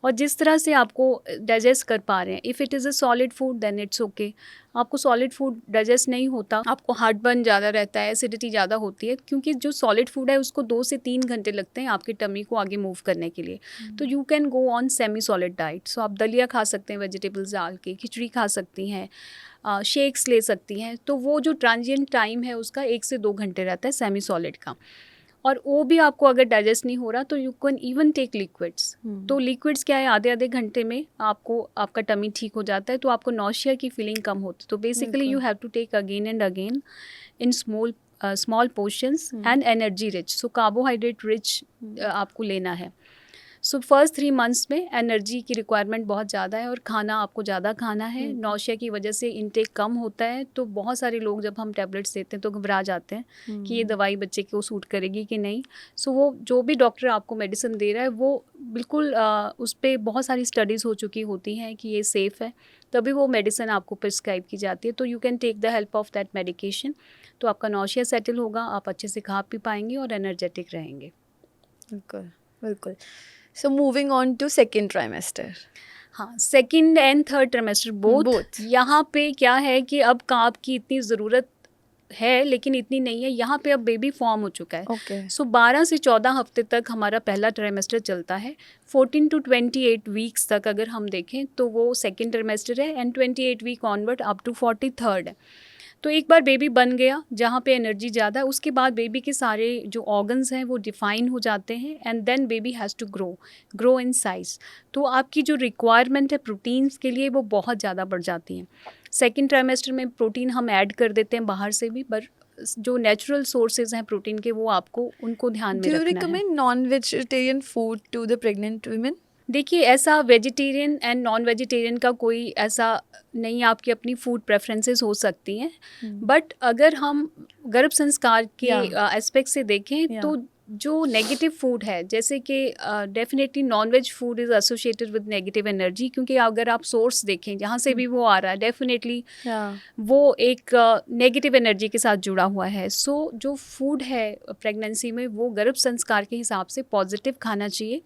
[SPEAKER 1] और जिस तरह से आपको डाइजेस्ट कर पा रहे हैं. If it is a solid food then it's okay. आपको सॉलिड फूड डाइजेस्ट नहीं होता, आपको हार्टबर्न ज़्यादा रहता है, एसिडिटी ज़्यादा होती है, क्योंकि जो सॉलिड फूड है उसको 2 से 3 घंटे लगते हैं आपकी टमी को आगे मूव करने के लिए. तो you can go on semi solid diet. So आप दलिया खा सकते हैं, वेजिटेबल्स डाल के खिचड़ी खा सकती हैं, शेक्स ले सकती हैं. तो वो जो ट्रांजिएंट टाइम है उसका 1 से 2 घंटे रहता है सेमी सॉलिड का. और वो भी आपको अगर डाइजेस्ट नहीं हो रहा तो you can even take liquids. तो लिक्विड्स क्या है, आधे घंटे में आपको आपका टमी ठीक हो जाता है, तो आपको नौशिया की फीलिंग कम होती है. तो basically you have to take again and again in small portions and energy rich. So carbohydrate rich आपको लेना है. सो फर्स्ट 3 मंथ्स में एनर्जी की रिक्वायरमेंट बहुत ज़्यादा है और खाना आपको ज़्यादा खाना है. नौशिया की वजह से इनटेक कम होता है. तो बहुत सारे लोग जब हम टैबलेट्स देते हैं तो घबरा जाते हैं कि ये दवाई बच्चे को सूट करेगी कि नहीं. सो वो जो भी डॉक्टर आपको मेडिसिन दे रहा है वो बिल्कुल उस पर बहुत सारी स्टडीज़ हो चुकी होती हैं कि ये सेफ़ है, तभी वो मेडिसिन आपको प्रिस्क्राइब की जाती है. तो you can take the help of that medication. तो आपका नौशिया सेटल होगा, आप अच्छे से खा पी पाएंगे और एनर्जेटिक रहेंगे.
[SPEAKER 2] बिल्कुल बिल्कुल. So moving on to second trimester.
[SPEAKER 1] हाँ, second and third trimester both. यहाँ पे क्या है कि अब काब की इतनी ज़रूरत है लेकिन इतनी नहीं है. यहाँ पे अब बेबी फॉर्म हो चुका है. सो 12 से 14 हफ्ते तक हमारा पहला ट्राइमेस्टर चलता है. 14 to 28 वीक्स तक अगर हम देखें तो वो सेकेंड ट्राइमेस्टर है, and 28 week onward up to 43rd है. तो एक बार बेबी बन गया जहाँ पे एनर्जी ज़्यादा है, उसके बाद बेबी के सारे जो ऑर्गन्स हैं वो डिफाइन हो जाते हैं, and then baby has to grow in size. तो आपकी जो रिक्वायरमेंट है प्रोटीन्स के लिए वो बहुत ज़्यादा बढ़ जाती है. सेकेंड ट्राइमेस्टर में प्रोटीन हम ऐड कर देते हैं बाहर से भी, पर जो नेचुरल सोर्सेज हैं प्रोटीन के वो आपको उनको ध्यान में रखना है.
[SPEAKER 2] Do you recommend non-vegetarian food to the pregnant women?
[SPEAKER 1] देखिए, ऐसा वेजिटेरियन एंड नॉन वेजिटेरियन का कोई ऐसा नहीं, आपकी अपनी फूड प्रेफरेंसेस हो सकती हैं. बट अगर हम गर्भ संस्कार के एस्पेक्ट से देखें तो जो नेगेटिव फूड है, जैसे कि definitely non veg food is associated with negative energy, क्योंकि अगर आप सोर्स देखें जहाँ से भी वो आ रहा है डेफिनेटली वो एक नेगेटिव एनर्जी के साथ जुड़ा हुआ है. सो जो फूड है प्रेगनेंसी में वो गर्भ संस्कार के हिसाब से पॉजिटिव खाना चाहिए.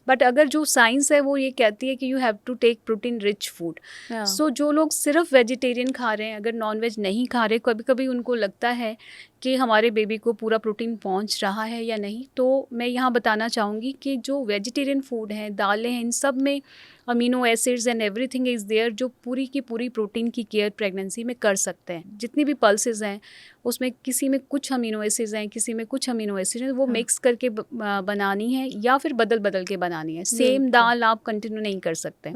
[SPEAKER 1] बट अगर जो साइंस है वो ये कहती है कि you have to take protein rich food. So जो लोग सिर्फ वेजिटेरियन खा रहे हैं, अगर नॉन वेज नहीं खा रहे, कभी कभी उनको लगता है कि हमारे बेबी को पूरा प्रोटीन पहुंच रहा है या नहीं, तो मैं यहाँ बताना चाहूँगी कि जो वेजिटेरियन फूड हैं, दालें हैं, इन सब में amino acids and everything is there जो पूरी की पूरी प्रोटीन की केयर प्रेगनेंसी में कर सकते हैं. जितनी भी पल्सेस हैं उसमें किसी में कुछ अमीनो एसिड्स हैं, किसी में कुछ अमीनो एसिड हैं, वो मिक्स करके बनानी है या फिर बदल बदल के बनानी है. सेम दाल आप कंटिन्यू नहीं कर सकते.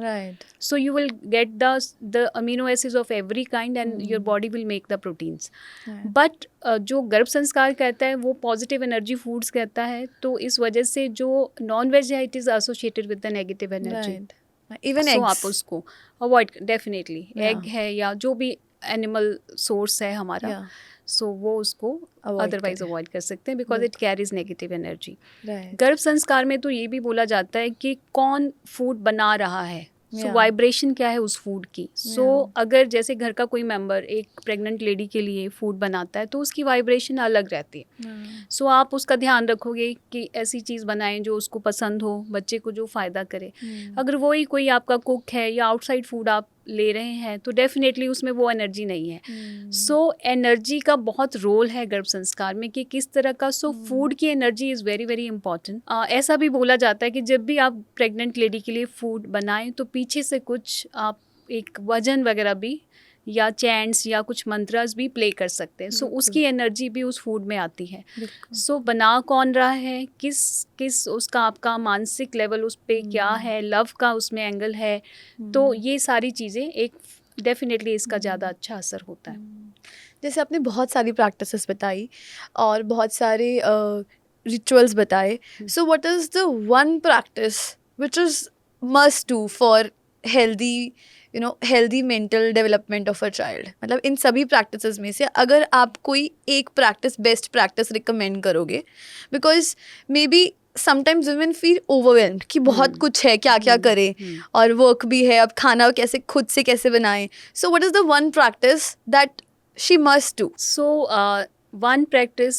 [SPEAKER 1] So you will get the amino acids of every kind and your body will make the proteins. But जो गर्भ संस्कार कहता है वो पॉजिटिव एनर्जी फूड्स कहता है, तो इस वजह से जो नॉन वेज है it is associated with the negative energy.
[SPEAKER 2] Even
[SPEAKER 1] so आप उसको अवॉइड डेफिनेटली. एग है या जो भी एनिमल सोर्स है हमारा, सो वो उसको अदरवाइज अवॉइड कर सकते हैं because it carries negative energy. गर्भ संस्कार में तो ये भी बोला जाता है कि कौन फूड बना रहा है. सो
[SPEAKER 2] Yeah.
[SPEAKER 1] वाइब्रेशन क्या है उस फूड की. सो अगर जैसे घर का कोई मेंबर एक प्रेग्नेंट लेडी के लिए फूड बनाता है तो उसकी वाइब्रेशन अलग रहती है. सो आप उसका ध्यान रखोगे कि ऐसी चीज़ बनाएं जो उसको पसंद हो, बच्चे को जो फ़ायदा करे. अगर वही कोई आपका कुक है या आउटसाइड फूड आप ले रहे हैं तो डेफिनेटली उसमें वो एनर्जी नहीं है. सो एनर्जी का बहुत रोल है गर्भ संस्कार में कि किस तरह का. सो फूड की energy is very very important. ऐसा भी बोला जाता है कि जब भी आप प्रेग्नेंट लेडी के लिए फूड बनाएं तो पीछे से कुछ आप एक वजन वगैरह भी या चैंट्स या कुछ मंत्रास भी प्ले कर सकते हैं. सो उसकी एनर्जी भी उस फूड में आती है. सो बना कौन रहा है, किस किस उसका आपका मानसिक लेवल उस पे क्या है, लव का उसमें एंगल है, तो ये सारी चीज़ें एक डेफिनेटली इसका ज़्यादा अच्छा असर होता है.
[SPEAKER 2] जैसे आपने बहुत सारी प्रैक्टिसेस बताई और बहुत सारे रिचुअल्स बताए. So what is the one practice which is must do for healthy mental development of a child? मतलब इन सभी प्रैक्टिसेस में से अगर आप कोई एक प्रैक्टिस, बेस्ट प्रैक्टिस रिकमेंड करोगे, because may be sometimes women feel overwhelmed कि बहुत कुछ है, क्या क्या करें, और वर्क भी है, अब खाना कैसे खुद से कैसे बनाएं. So what is the one practice that she must do?
[SPEAKER 1] So, one practice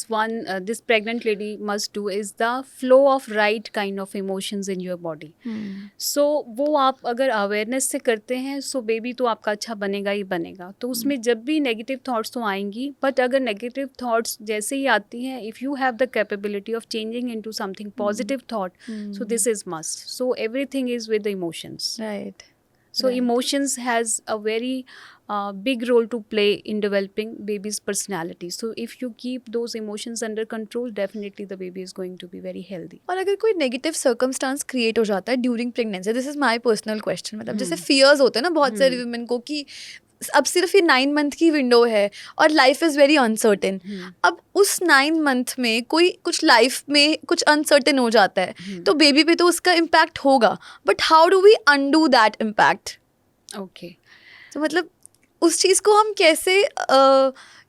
[SPEAKER 1] this pregnant lady must do is the flow of right kind of emotions in your body. So वो आप अगर अवेयरनेस से करते हैं so baby तो आपका अच्छा बनेगा ही बनेगा. तो उसमें जब भी नेगेटिव थॉट्स तो आएंगी, बट अगर नेगेटिव थॉट्स जैसे ही आती हैं, if you have the capability of changing into something positive thought, so this is must. So everything is with the emotions.
[SPEAKER 2] Right.
[SPEAKER 1] So emotions has a very big role to play in developing baby's personality. So if you keep those emotions under control, definitely the baby is going to be very healthy.
[SPEAKER 2] और अगर कोई negative circumstance create हो जाता है during pregnancy, this is my personal question, मतलब जैसे fears होते हैं ना बहुत सारे वुमेन को कि अब सिर्फ ये 9 मंथ की विंडो है और लाइफ इज़ वेरी अनसर्टेन. अब उस 9 मंथ में कोई कुछ लाइफ में कुछ अनसर्टेन हो जाता है तो बेबी पे तो उसका इम्पैक्ट होगा, but how do we undo that impact?
[SPEAKER 1] Okay.
[SPEAKER 2] तो मतलब उस चीज़ को हम कैसे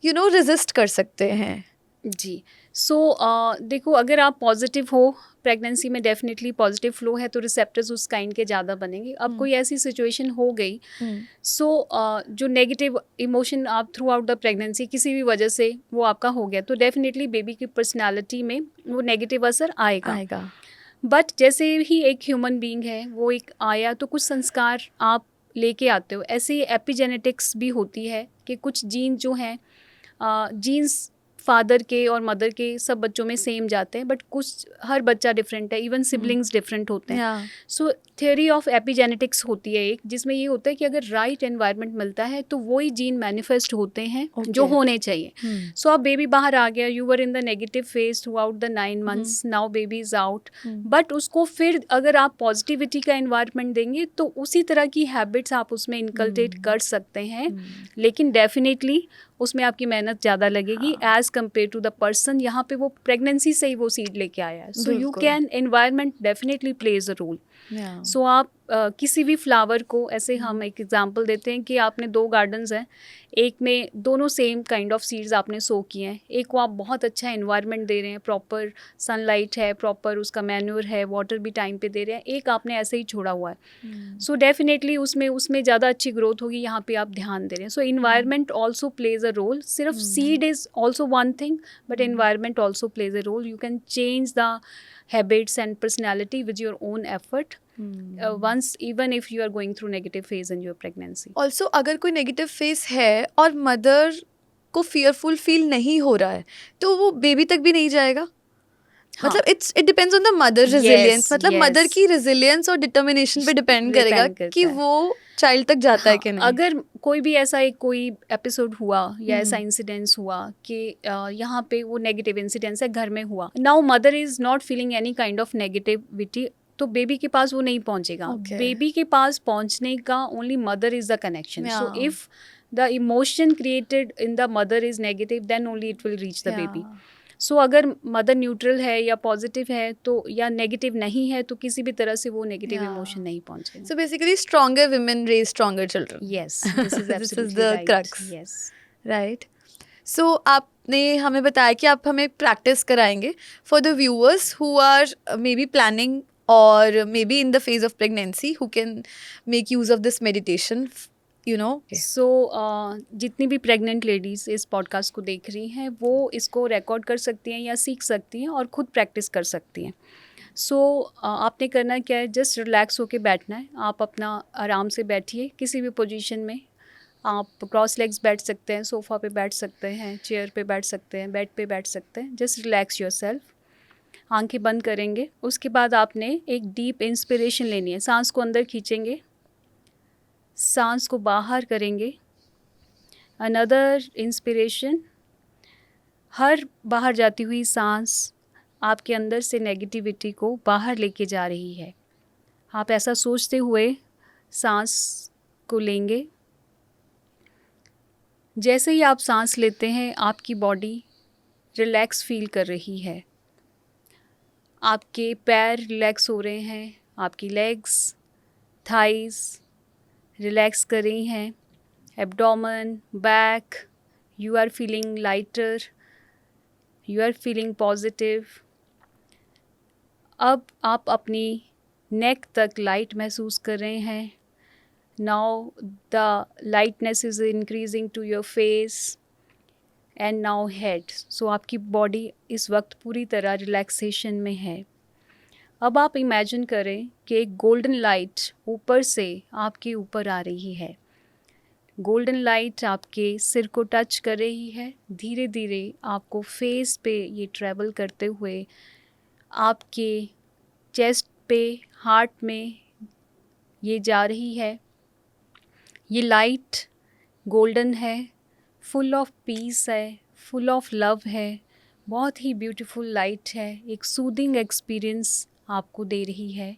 [SPEAKER 2] रेजिस्ट कर सकते हैं?
[SPEAKER 1] जी. सो देखो, अगर आप पॉजिटिव हो प्रेगनेंसी में, डेफिनेटली पॉजिटिव फ्लो है तो रिसेप्टर्स उस काइंड के ज़्यादा बनेंगे. अब कोई ऐसी सिचुएशन हो गई, सो जो नेगेटिव इमोशन आप थ्रू आउट द प्रेगनेंसी किसी भी वजह से वो आपका हो गया, तो डेफिनेटली बेबी की पर्सनालिटी में वो नेगेटिव असर आएगा. बट जैसे ही एक ह्यूमन बीइंग है, वो एक आया तो कुछ संस्कार आप लेके आते हो. ऐसे ही एपिजेनेटिक्स भी होती है कि कुछ जीन जो हैं, जीन्स फादर के और मदर के सब बच्चों में सेम जाते हैं, बट कुछ हर बच्चा डिफरेंट है, इवन सिबलिंग्स डिफरेंट होते हैं. सो थ्योरी ऑफ एपिजेनेटिक्स होती है एक, जिसमें ये होता है कि अगर राइट एनवायरनमेंट मिलता है तो वही जीन मैनिफेस्ट होते हैं जो होने चाहिए. सो अब बेबी बाहर आ गया, you were in the negative phase through out the 9 months, now baby is out, but उसको फिर अगर आप पॉजिटिविटी का एनवायरनमेंट देंगे तो उसी तरह की हैबिट्स आप उसमें इनकल्टेट कर सकते हैं. लेकिन डेफिनेटली उसमें आपकी मेहनत ज़्यादा लगेगी as compare to the person. यहाँ पे वो प्रेगनेंसी से ही वो सीड लेके आया है. So you can, environment definitely plays a role. So आप किसी भी फ्लावर को, ऐसे हम एक एग्जांपल देते हैं कि आपने 2 गार्डन्स हैं, एक में दोनों सेम काइंड ऑफ सीड्स आपने सो किए हैं. एक को आप बहुत अच्छा एनवायरनमेंट दे रहे हैं, प्रॉपर सनलाइट है, प्रॉपर उसका मैन्योर है, वाटर भी टाइम पे दे रहे हैं, एक आपने ऐसे ही छोड़ा हुआ है. सो डेफिनेटली उसमें ज़्यादा अच्छी ग्रोथ होगी. यहाँ पे आप ध्यान दे रहे हैं. So environment also plays a role. सिर्फ seed is also one thing, but environment also plays a role. You can change the habits and personality with your own effort once, even if you are going through negative phase in your pregnancy.
[SPEAKER 2] Also अगर कोई negative face है और mother को fearful feel नहीं हो रहा है तो वो बेबी तक भी नहीं जाएगा. मतलब it depends on the mother resilience. मतलब मदर की रेजिलियंस और डिटर्मिनेशन पे डिपेंड करेगा कि वो चाइल्ड तक जाता है कि नहीं.
[SPEAKER 1] अगर कोई भी ऐसा कोई एपिसोड हुआ या ऐसा इंसिडेंस हुआ कि यहाँ पे वो नेगेटिव इंसिडेंस है, घर में हुआ, now mother is not feeling any kind of negativity, तो बेबी के पास वो नहीं पहुंचेगा. बेबी के पास पहुंचने का only mother is the connection. So if the emotion created in the mother is negative, then only it will reach the baby. So अगर मदर न्यूट्रल है या पॉजिटिव है तो, या नेगेटिव नहीं है, तो किसी भी तरह से वो नेगेटिव इमोशन नहीं पहुंचेगा.
[SPEAKER 2] So basically stronger women raise stronger children.
[SPEAKER 1] Yes, this is
[SPEAKER 2] the crux.
[SPEAKER 1] Yes,
[SPEAKER 2] right. So आपने हमें बताया कि आप हमें प्रैक्टिस कराएंगे for the viewers who are maybe planning or maybe in the phase of pregnancy who can make use of this meditation, you know.
[SPEAKER 1] सो जितनी भी pregnant ladies इस पॉडकास्ट को देख रही हैं वो इसको रिकॉर्ड कर सकती हैं या सीख सकती हैं और ख़ुद प्रैक्टिस कर सकती हैं. सो आपने करना क्या है, जस्ट रिलैक्स होके बैठना है. आप अपना आराम से बैठिए किसी भी पोजीशन में. आप क्रॉस लेग्स बैठ सकते हैं, सोफ़ा पे बैठ सकते हैं, चेयर पे बैठ सकते हैं, बेड पे बैठ सकते हैं. Just relax yourself. आंखें बंद करेंगे. उसके बाद आपने एक डीप इंस्पिरेशन लेनी है. सांस को अंदर खींचेंगे, सांस को बाहर करेंगे. Another inspiration. हर बाहर जाती हुई सांस आपके अंदर से नेगेटिविटी को बाहर लेके जा रही है. आप ऐसा सोचते हुए सांस को लेंगे. जैसे ही आप सांस लेते हैं आपकी बॉडी रिलैक्स फील कर रही है. आपके पैर रिलैक्स हो रहे हैं, आपकी लेग्स, थाइस रिलैक्स कर रही हैं, abdomen, back, you are feeling lighter, you are feeling positive. अब आप अपनी नेक तक लाइट महसूस कर रहे हैं. Now the lightness is increasing to your face and now head. So आपकी बॉडी इस वक्त पूरी तरह रिलैक्सेशन में है. अब आप इमेजिन करें कि एक गोल्डन लाइट ऊपर से आपके ऊपर आ रही है. गोल्डन लाइट आपके सिर को टच कर रही है. धीरे धीरे आपको फेस पे ये ट्रैवल करते हुए आपके चेस्ट पे, हार्ट में ये जा रही है. ये लाइट गोल्डन है, फुल ऑफ पीस है, फुल ऑफ लव है. बहुत ही ब्यूटीफुल लाइट है. एक सूदिंग एक्सपीरियंस आपको दे रही है.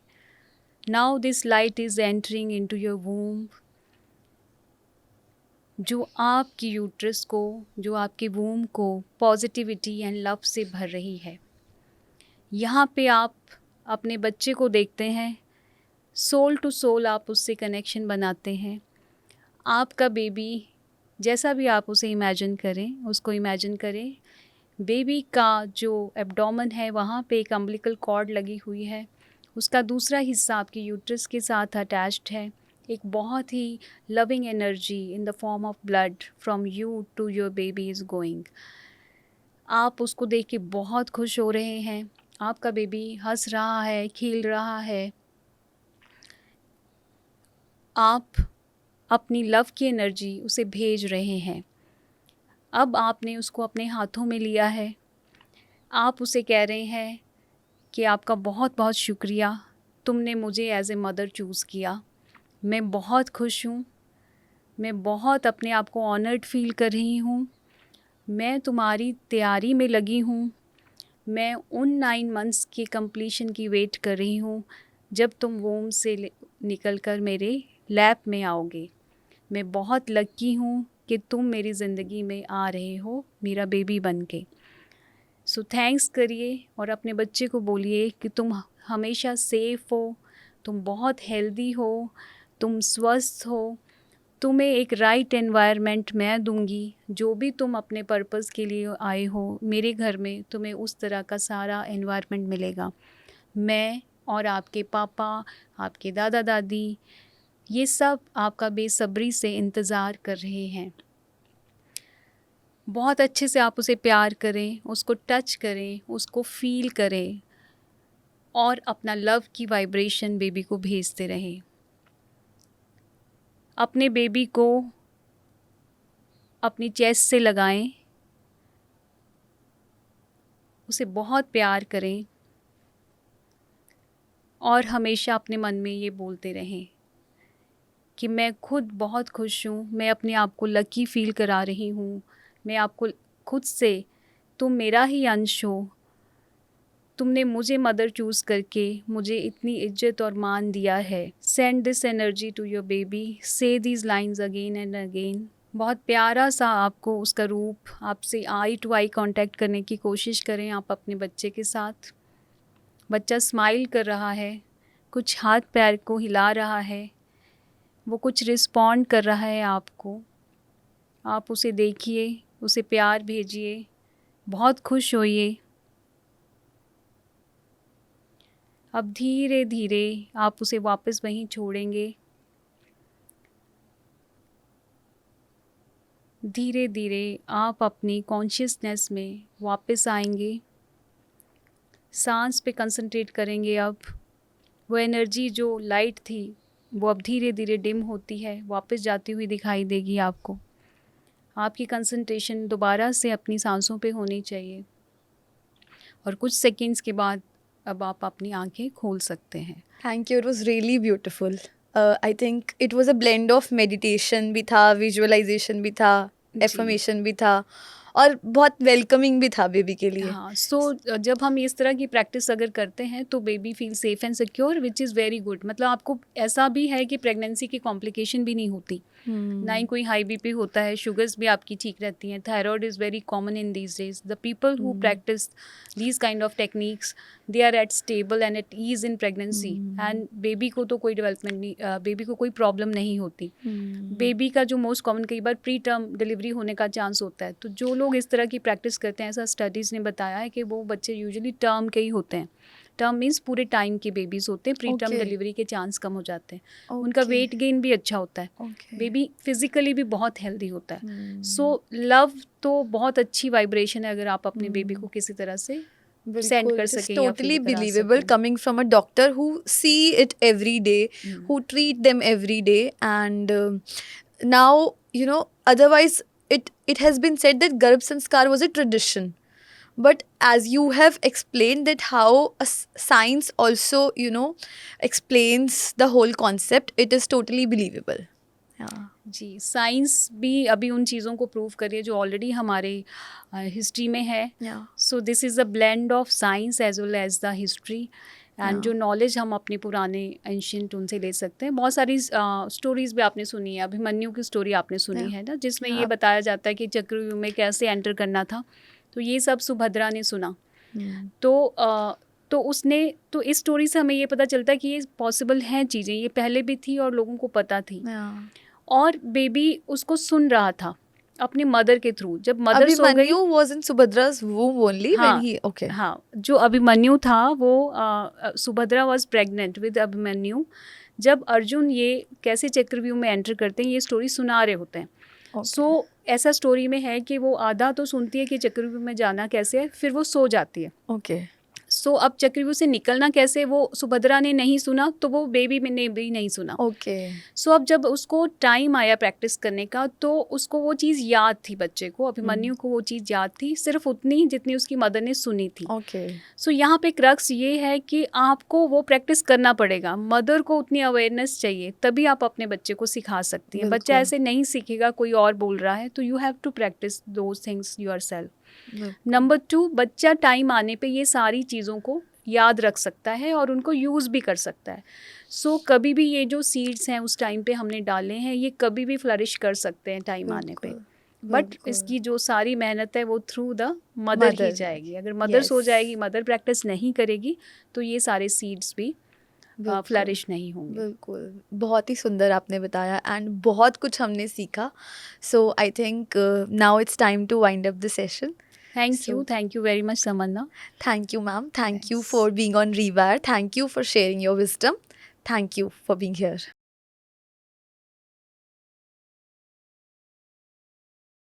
[SPEAKER 1] Now this light is entering into your womb, जो आपकी यूट्रस को, जो आपके वूम्ब को पॉजिटिविटी एंड लव से भर रही है. यहाँ पे आप अपने बच्चे को देखते हैं. सोल टू सोल आप उससे कनेक्शन बनाते हैं. आपका बेबी, जैसा भी आप उसे इमेजिन करें, उसको इमेजिन करें. बेबी का जो एब्डोमेन है वहाँ पे एक अम्बिलिकल कॉर्ड लगी हुई है. उसका दूसरा हिस्सा आपकी यूट्रस के साथ अटैच्ड है. एक बहुत ही loving energy in the form of blood from you to your baby is going. आप उसको देख के बहुत खुश हो रहे हैं. आपका बेबी हंस रहा है, खेल रहा है. आप अपनी लव की एनर्जी उसे भेज रहे हैं. अब आपने उसको अपने हाथों में लिया है. आप उसे कह रहे हैं कि आपका बहुत बहुत शुक्रिया, तुमने मुझे एज ए मदर चूज़ किया. मैं बहुत खुश हूँ. मैं बहुत अपने आप को ऑनर्ड फील कर रही हूँ. मैं तुम्हारी तैयारी में लगी हूँ. मैं उन 9 मंथ्स की कंप्लीशन की वेट कर रही हूँ जब तुम वोम से निकल कर मेरे लैप में आओगे. मैं बहुत लकी हूँ कि तुम मेरी ज़िंदगी में आ रहे हो मेरा बेबी बन के. सो थैंक्स करिए और अपने बच्चे को बोलिए कि तुम हमेशा सेफ़ हो, तुम बहुत हेल्दी हो, तुम स्वस्थ हो. तुम्हें एक राइट एनवायरनमेंट मैं दूंगी. जो भी तुम अपने पर्पस के लिए आए हो, मेरे घर में तुम्हें उस तरह का सारा एनवायरनमेंट मिलेगा. मैं और आपके पापा, आपके दादा दादी, ये सब आपका बेसब्री से इंतज़ार कर रहे हैं. बहुत अच्छे से आप उसे प्यार करें, उसको टच करें, उसको फ़ील करें और अपना लव की वाइब्रेशन बेबी को भेजते रहें. अपने बेबी को अपनी चेस्ट से लगाएं, उसे बहुत प्यार करें और हमेशा अपने मन में ये बोलते रहें कि मैं खुद बहुत खुश हूँ. मैं अपने आप को लकी फ़ील करा रही हूँ. मैं आपको खुद से, तुम मेरा ही अंश हो. तुमने मुझे मदर चूज़ करके मुझे इतनी इज्जत और मान दिया है. Send this energy to your baby. Say these lines again and again. बहुत प्यारा सा आपको उसका रूप, आपसे आई टू आई कांटेक्ट करने की कोशिश करें आप अपने बच्चे के साथ. बच्चा स्माइल कर रहा है, कुछ हाथ पैर को हिला रहा है, वो कुछ रिस्पॉन्ड कर रहा है आपको. आप उसे देखिए, उसे प्यार भेजिए, बहुत खुश होइए. अब धीरे धीरे आप उसे वापस वहीं छोड़ेंगे। धीरे धीरे आप अपनी कॉन्शियसनेस में वापस आएंगे। सांस पे कंसंट्रेट करेंगे। अब वो एनर्जी जो लाइट थी वो अब धीरे धीरे डिम होती है, वापस जाती हुई दिखाई देगी आपको। आपकी कंसंट्रेशन दोबारा से अपनी सांसों पे होनी चाहिए और कुछ सेकंड्स के बाद अब आप अपनी आंखें खोल सकते हैं।
[SPEAKER 2] Thank you, it was really beautiful. I think it was a blend of meditation भी था, विजुअलाइजेशन भी था, एफर्मेशन भी था और बहुत वेलकमिंग भी था बेबी के लिए।
[SPEAKER 1] हाँ, सो जब हम इस तरह की प्रैक्टिस अगर करते हैं तो baby feel safe and secure, which is very good. मतलब आपको ऐसा भी है कि प्रेगनेंसी की कॉम्प्लिकेशन भी नहीं होती, ना ही कोई हाई बीपी होता है, शुगर्स भी आपकी ठीक रहती हैं। Thyroid is very common in these days. The people who practise these kind of techniques they are at stable and at ease in pregnancy and baby को तो कोई डेवलपमेंट नहीं, बेबी को कोई प्रॉब्लम नहीं होती। बेबी का जो मोस्ट कॉमन कई बार प्री टर्म डिलीवरी होने का चांस होता है। तो जो लोग इस तरह की प्रैक्टिस करते हैं, ऐसा स्टडीज़ ने बताया है कि वो बच्चे यूजुअली टर्म के ही होते हैं। टर्म मीन्स पूरे टाइम के बेबीज होते हैं, प्री टर्म
[SPEAKER 2] Okay.
[SPEAKER 1] डिलीवरी के चांस कम हो जाते हैं। उनका
[SPEAKER 2] Okay.
[SPEAKER 1] वेट गेन भी अच्छा होता है,
[SPEAKER 2] Okay.
[SPEAKER 1] बेबी फिजिकली भी बहुत हेल्दी होता है। सो लव तो बहुत अच्छी वाइब्रेशन है अगर आप अपने बेबी को किसी तरह से सेंड कर सकें या
[SPEAKER 2] totally
[SPEAKER 1] feel करा
[SPEAKER 2] believable
[SPEAKER 1] सकें।
[SPEAKER 2] coming from a doctor who see it every day, who treat them every day, and now otherwise it has been said that Garbh Sanskar was a tradition, but as you have explained that how science also explains the whole concept, it is totally believable. Yeah.
[SPEAKER 1] जी, science भी अभी उन चीज़ों को prove कर रही है जो ऑलरेडी हमारे हिस्ट्री में है।
[SPEAKER 2] Yeah.
[SPEAKER 1] So this is a blend of science as well as the history and जो नॉलेज हम अपने पुराने एंशियंट उनसे ले सकते हैं। बहुत सारी स्टोरीज भी आपने सुनी है, अभिमन्यु की स्टोरी आपने सुनी है ना, जिसमें ये बताया जाता है कि चक्रव्यूह में कैसे एंटर करना था। तो ये सब सुभद्रा ने सुना। तो उसने, तो इस स्टोरी से हमें ये पता चलता है कि ये पॉसिबल हैं चीज़ें, ये पहले भी थी और लोगों को पता थी। और बेबी उसको सुन रहा था अपनी मदर के थ्रू। जब मदर सो गई,
[SPEAKER 2] Abhimanyu was in Subhadra's womb only when he okay.
[SPEAKER 1] हाँ, जो अभिमन्यु था वो Subhadra was pregnant with Abhimanyu. जब अर्जुन ये कैसे चक्रव्यूह में एंटर करते हैं ये स्टोरी सुना रहे होते हैं। सो ऐसा स्टोरी में है कि वो आधा तो सुनती है कि चक्रव्यूह में जाना कैसे है, फिर वो सो जाती है।
[SPEAKER 2] Okay.
[SPEAKER 1] सो अब चक्रव्यूह से निकलना कैसे वो सुभद्रा ने नहीं सुना, तो वो बेबी ने भी नहीं सुना।
[SPEAKER 2] Okay.
[SPEAKER 1] सो अब जब उसको टाइम आया प्रैक्टिस करने का तो उसको वो चीज़ याद थी, बच्चे को, अभिमन्यु को वो चीज़ याद थी, सिर्फ उतनी जितनी उसकी मदर ने सुनी थी।
[SPEAKER 2] Okay.
[SPEAKER 1] सो यहाँ पे क्रक्स ये है कि आपको वो प्रैक्टिस करना पड़ेगा। मदर को उतनी अवेयरनेस चाहिए, तभी आप अपने बच्चे को सिखा सकती हैं। बच्चा ऐसे नहीं सीखेगा कोई और बोल रहा है, तो you have to practise those things yourself. Number 2, बच्चा टाइम आने पे ये सारी चीज़ों को याद रख सकता है और उनको यूज़ भी कर सकता है। सो कभी भी ये जो सीड्स हैं उस टाइम पे हमने डाले हैं, ये कभी भी फ्लरिश कर सकते हैं टाइम आने पे। बट इसकी जो सारी मेहनत है वो थ्रू द मदर ही जाएगी। अगर मदर सो जाएगी, मदर प्रैक्टिस नहीं करेगी, तो ये सारे सीड्स भी फ्लरिश नहीं होंगे।
[SPEAKER 2] बिल्कुल, बहुत ही सुंदर आपने बताया एंड बहुत कुछ हमने सीखा। So I think now it's time to wind up the session.
[SPEAKER 1] Thank you very much, Samanna.
[SPEAKER 2] Thank you, ma'am. Thank you for being on Rewire. Thank you for sharing your wisdom. Thank you for being here.